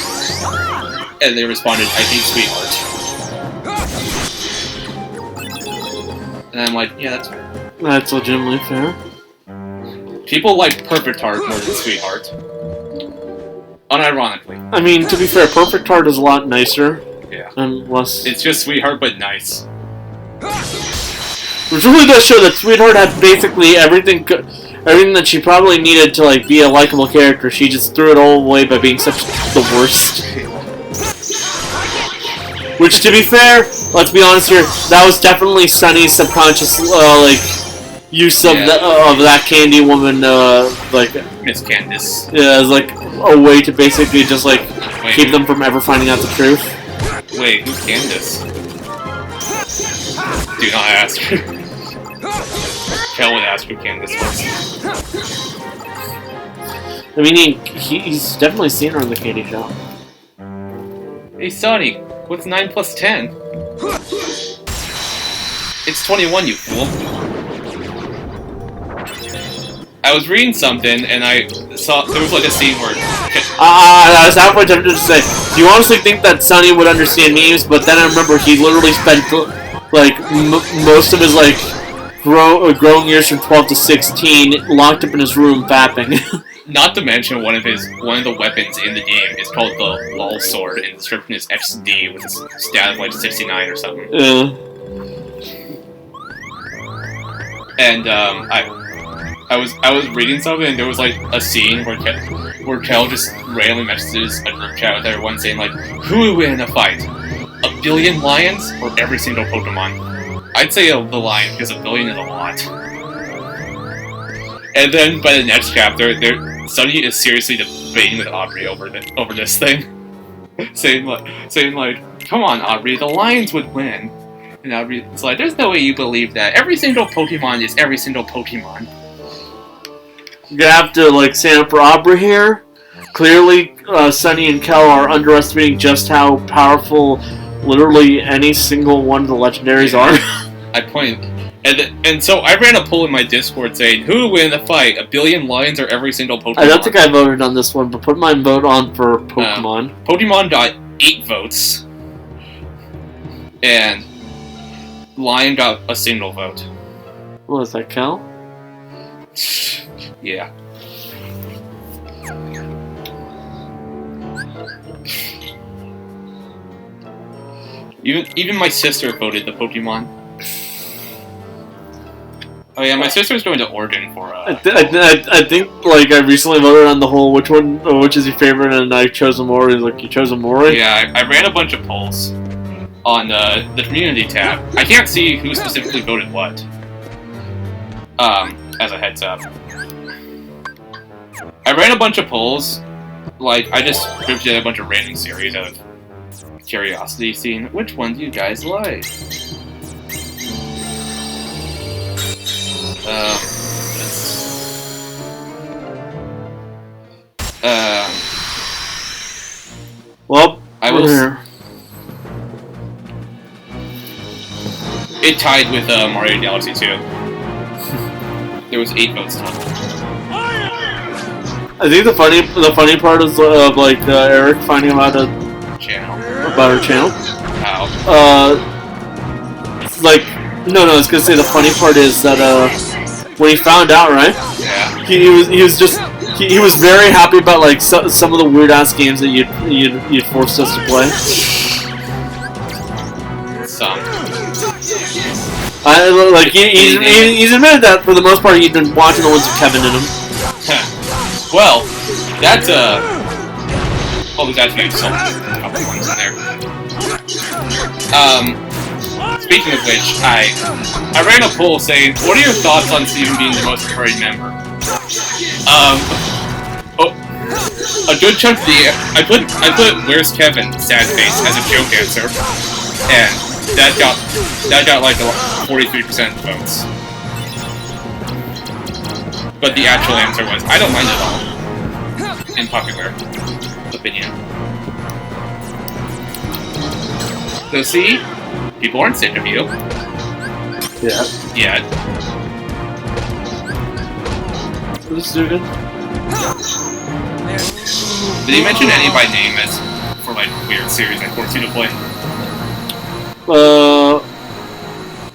And they responded, "I hate Sweetheart." And I'm like, "Yeah, that's fair." That's legitimately fair. People like Perfect Heart more than Sweetheart. Unironically. I mean, to be fair, Perfect Heart is a lot nicer. Yeah. And less. It's just Sweetheart, but nice. Which really does show that Sweetheart had basically everything that she probably needed to like be a likable character. She just threw it all away by being such the worst. Which, to be fair, let's be honest here, that was definitely Sunny's subconscious use of that Candy Woman like Miss Candace. Yeah, as like a way to basically just like keep them from ever finding out the truth. Wait, who's Candace? Do not ask her. Kel would ask who Candace was. I mean, he's definitely seen her in the candy shop. Hey, Sonny, what's 9 plus 10? It's 21, you fool. I was reading something, and I saw there was like a scene where... I was halfway tempted to say, do you honestly think that Sonny would understand memes? But then I remember he literally spent like most of his like growing years from 12 to 16, locked up in his room fapping. Not to mention one of the weapons in the game is called the lol sword, and the description is XD with a stat of like 69 or something. Yeah. And I was reading something, and there was like a scene where Kel just randomly messages a group chat with everyone saying like, "Who would win in a fight? A billion lions or every single Pokemon?" I'd say the lion, because a billion is a lot. And then by the next chapter, Sunny is seriously debating with Aubrey over this thing, saying like, "Come on, Aubrey, the lions would win." And Aubrey's like, "There's no way you believe that. Every single Pokemon is every single Pokemon." You're gonna have to like stand up for Aubrey here. Clearly, Sunny and Kel are underestimating just how powerful literally any single one of the legendaries are. I point, and so I ran a poll in my Discord saying, "Who would win the fight? A billion lions or every single Pokemon?" I don't think I voted on this one, but put my vote on for Pokemon. Pokemon got 8 votes, and Lion got a single vote. What was that, Kel? Yeah. Even my sister voted the Pokemon. Oh yeah, my sister's going to Oregon for I think like I recently voted on the whole which is your favorite, and I chose Amori. Like, you chose Amori? Yeah, I ran a bunch of polls on the community tab. I can't see who specifically voted what. As a heads up, I ran a bunch of polls. Like, I just grouped together a bunch of random series out of curiosity, seeing which one do you guys like. Well, I will. It tied with Mario Galaxy 2. There was 8 votes total. I think the funny part is like Eric finding out about her channel. How? Like, no, I was gonna say the funny part is that when he found out, right? Yeah. He was very happy about like some of the weird ass games that you'd forced us to play. Some. He's admitted that for the most part he'd been watching the ones with Kevin in them. Well, that's oh, there's actually some couple ones in there. Speaking of which, I ran a poll saying, "What are your thoughts on Steven being the most recurring member?" A good chunk of the I put "Where's Kevin?" sad face as a joke answer, and that got like 43% votes. But the actual answer was, "I don't mind at all." In popular opinion. So see, people aren't sick of you. Yeah. Yet. This is good. Did he mention any by name as for like weird series I forced you to play?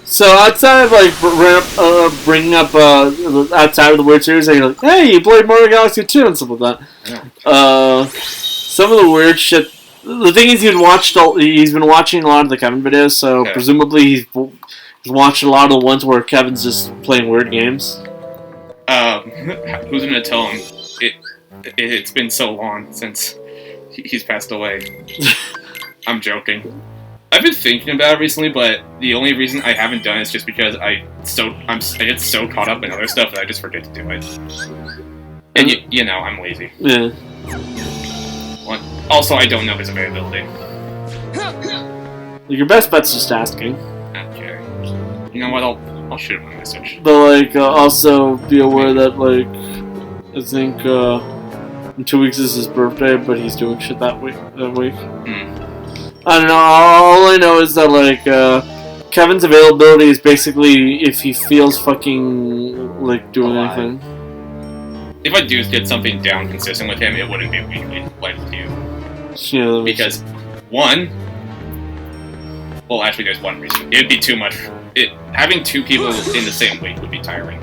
So outside of like bringing up outside of the weird series, you're like, "Hey, you played Mario Galaxy 2" and stuff like that. Some of the weird shit. The thing is, he's been watching a lot of the Kevin videos, so okay. Presumably he's watched a lot of the ones where Kevin's just playing weird games. Who's gonna tell him? It's been so long since he's passed away. I'm joking. I've been thinking about it recently, but the only reason I haven't done it is just because I get so caught up in other stuff that I just forget to do it. And you know, I'm lazy. Yeah. Well, also, I don't know his availability. Your best bet's just asking. Okay. You know what? I'll shoot him a message. But like, also be aware that like, I think in 2 weeks is his birthday, but he's doing shit that week. I don't know. All I know is that like Kevin's availability is basically if he feels fucking like doing anything. If I do get something down consistent with him, it wouldn't be weekly like with you. Yeah, because one, Well, actually, there's one reason. It'd be too much. Having two people in the same week would be tiring.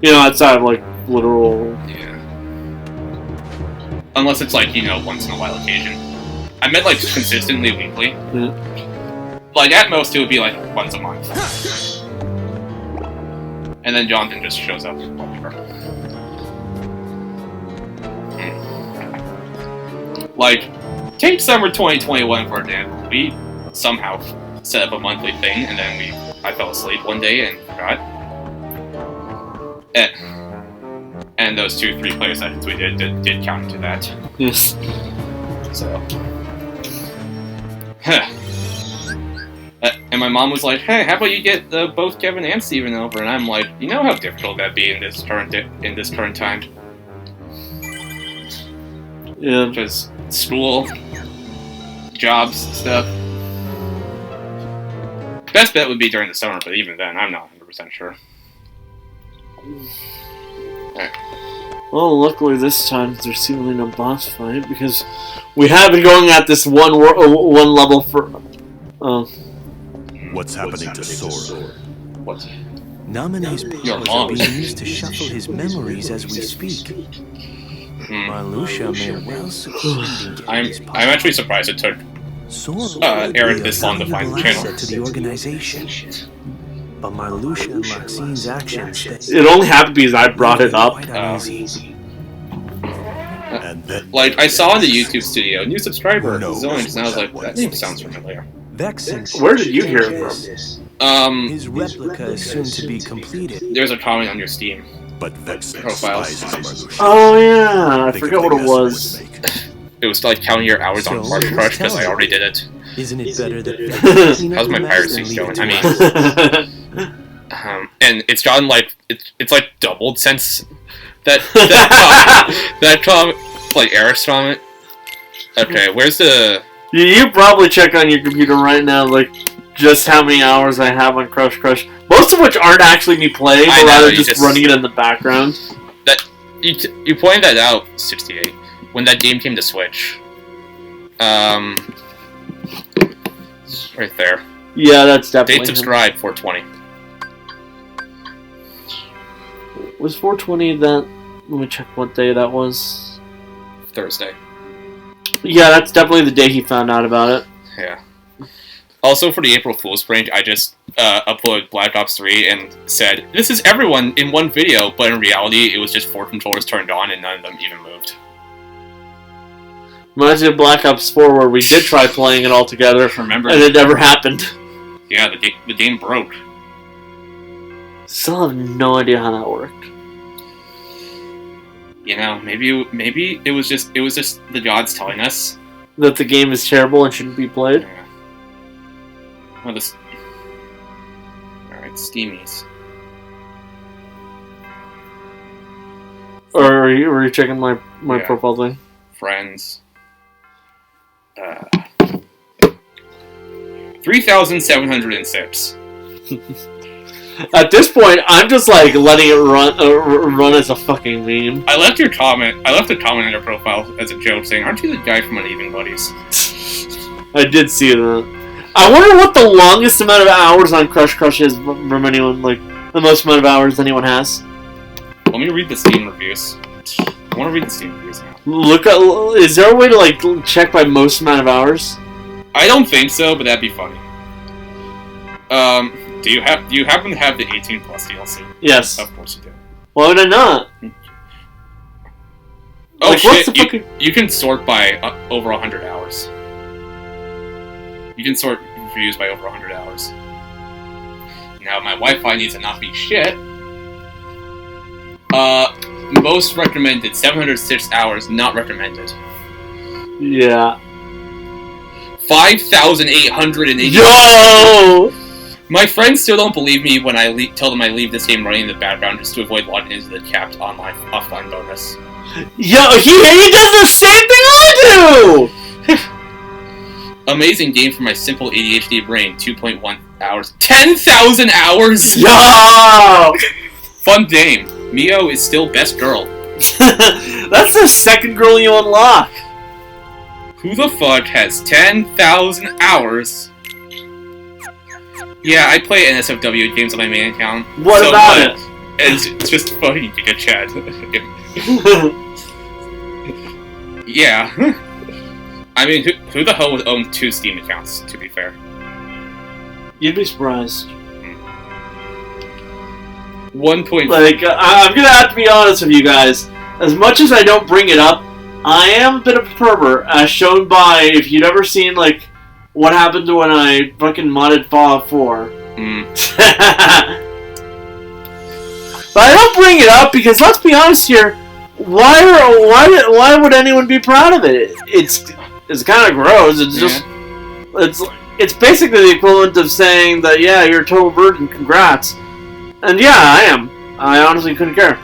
You know, outside of like literal. Yeah. Unless it's like, you know, once in a while occasion. I meant like consistently weekly. Yeah. Like at most it would be like once a month. And then Jonathan just shows up. Whatever. Like, take summer 2021 for example. We somehow set up a monthly thing, and then I fell asleep one day and forgot. And those 2-3 play sessions we did count into that. Yes. So. And my mom was like, "Hey, how about you get both Kevin and Steven over?" And I'm like, "You know how difficult that'd be in this current time." Yeah. Because school, jobs, stuff. Best bet would be during the summer, but even then, I'm not 100% sure. Alright. Well, luckily this time there's seemingly no boss fight because we have been going at this one level for. What's happening to Sora? What? Naminé's powers are being used to shuffle his memories as we speak. Marluxia may well succeed in getting his powers. I'm actually surprised it took Eric this long to find the channel. To the organization. But Marluxia and Maxine's actions... It only happened because I brought it up. Like, I saw in the YouTube studio, new subscriber, Zoinks, and I was like, that name sounds familiar. Where did you hear it from? His replica is soon to be completed. There's a comment on your Steam profiles. Oh yeah, I forgot what it was. It was like counting your hours on Crush because I already did it. Isn't it better that how's my piracy going? I mean, and it's gotten like it's like doubled since that comment, like Eric's comment. Okay, where's the? You probably check on your computer right now, like just how many hours I have on Crush. Most of which aren't actually me playing, but rather just running it in the background. That you pointed that out, 68, when that game came to Switch. Right there. Yeah, that's definitely. Date subscribe 420. Was 420 that? Let me check what day that was. Thursday. Yeah, that's definitely the day he found out about it. Yeah. Also, for the April Fool's prank, I just uploaded Black Ops 3 and said, "This is everyone in one video," but in reality, it was just 4 controllers turned on and none of them even moved. Reminds me of Black Ops 4 where we did try playing it all together, Remember? And it never happened. Yeah, the game broke. Still have no idea how that worked. You know, maybe it was just the gods telling us that the game is terrible and shouldn't be played. Yeah. Well, this. Alright, Steamies. Or were you checking my profile thing? Friends. 3,706. At this point, I'm just like letting it run as a fucking meme. I left a comment on your profile as a joke saying, "Aren't you the guy from Uneven Buddies?" I did see that. I wonder what the longest amount of hours on Crush is from anyone, like the most amount of hours anyone has. Let me read the Steam reviews. I want to read the Steam reviews now. Is there a way to like check by most amount of hours? I don't think so, but that'd be funny. Do you happen to have the 18 plus DLC? Yes. Of course you do. Why would I not? Oh like, shit! You can sort by over 100 hours. You can sort reviews by over 100 hours. Now my Wi-Fi needs to not be shit. Most recommended 706 hours. Not recommended. Yeah. 5,880. Yo! My friends still don't believe me when I tell them I leave this game running in the background just to avoid logging into the capped offline bonus. Yo, he does the same thing I do! Amazing game for my simple ADHD brain. 2.1 hours. 10,000 hours! Yo! Fun game. Mio is still best girl. That's the second girl you unlock. Who the fuck has 10,000 hours Yeah, I play NSFW games on my main account. What about it? It's just funny to get chat. Yeah. I mean, who the hell would own 2 Steam accounts, to be fair? You'd be surprised. 1 point... Like, I'm gonna have to be honest with you guys. As much as I don't bring it up, I am a bit of a pervert, as shown by, if you'd ever seen, like, what happened to when I fucking modded Fallout 4. But I don't bring it up because, let's be honest here, why would anyone be proud of it? It's kind of gross. It's just... It's basically the equivalent of saying that, yeah, you're a total virgin, congrats. And yeah, I am. I honestly couldn't care.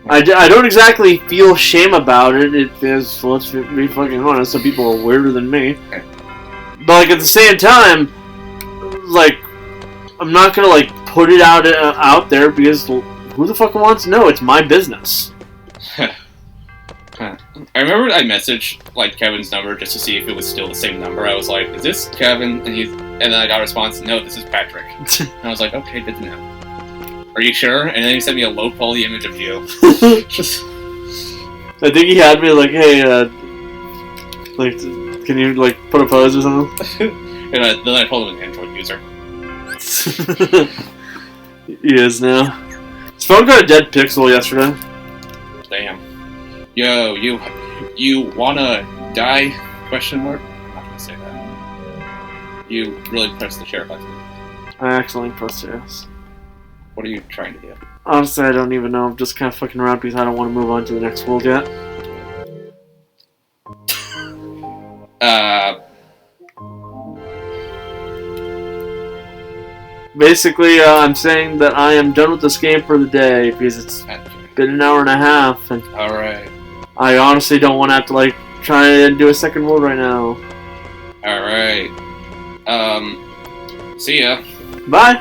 I don't exactly feel shame about it. It is, let's be fucking honest, some people are weirder than me. But like at the same time, like, I'm not gonna like put it out there because who the fuck wants to know? It's my business. I remember I messaged like Kevin's number just to see if it was still the same number. I was like, "Is this Kevin?" And then I got a response, "No, this is Patrick." And I was like, "Okay, good to know." Are you sure? And then he sent me a low quality image of you. I think he had me like, "Hey, like, can you like put a pose or something?" And then I told him an Android user. He is now. His phone got a dead pixel yesterday. Damn. Yo, you wanna die? Question mark? I'm not gonna say that. You really pressed the share button. I accidentally pressed yes. What are you trying to do? Honestly, I don't even know. I'm just kind of fucking around because I don't want to move on to the next world yet. Basically, I'm saying that I am done with this game for the day because it's been an hour and a half, and alright. I honestly don't want to have to like try and do a second world right now. Alright. See ya. Bye.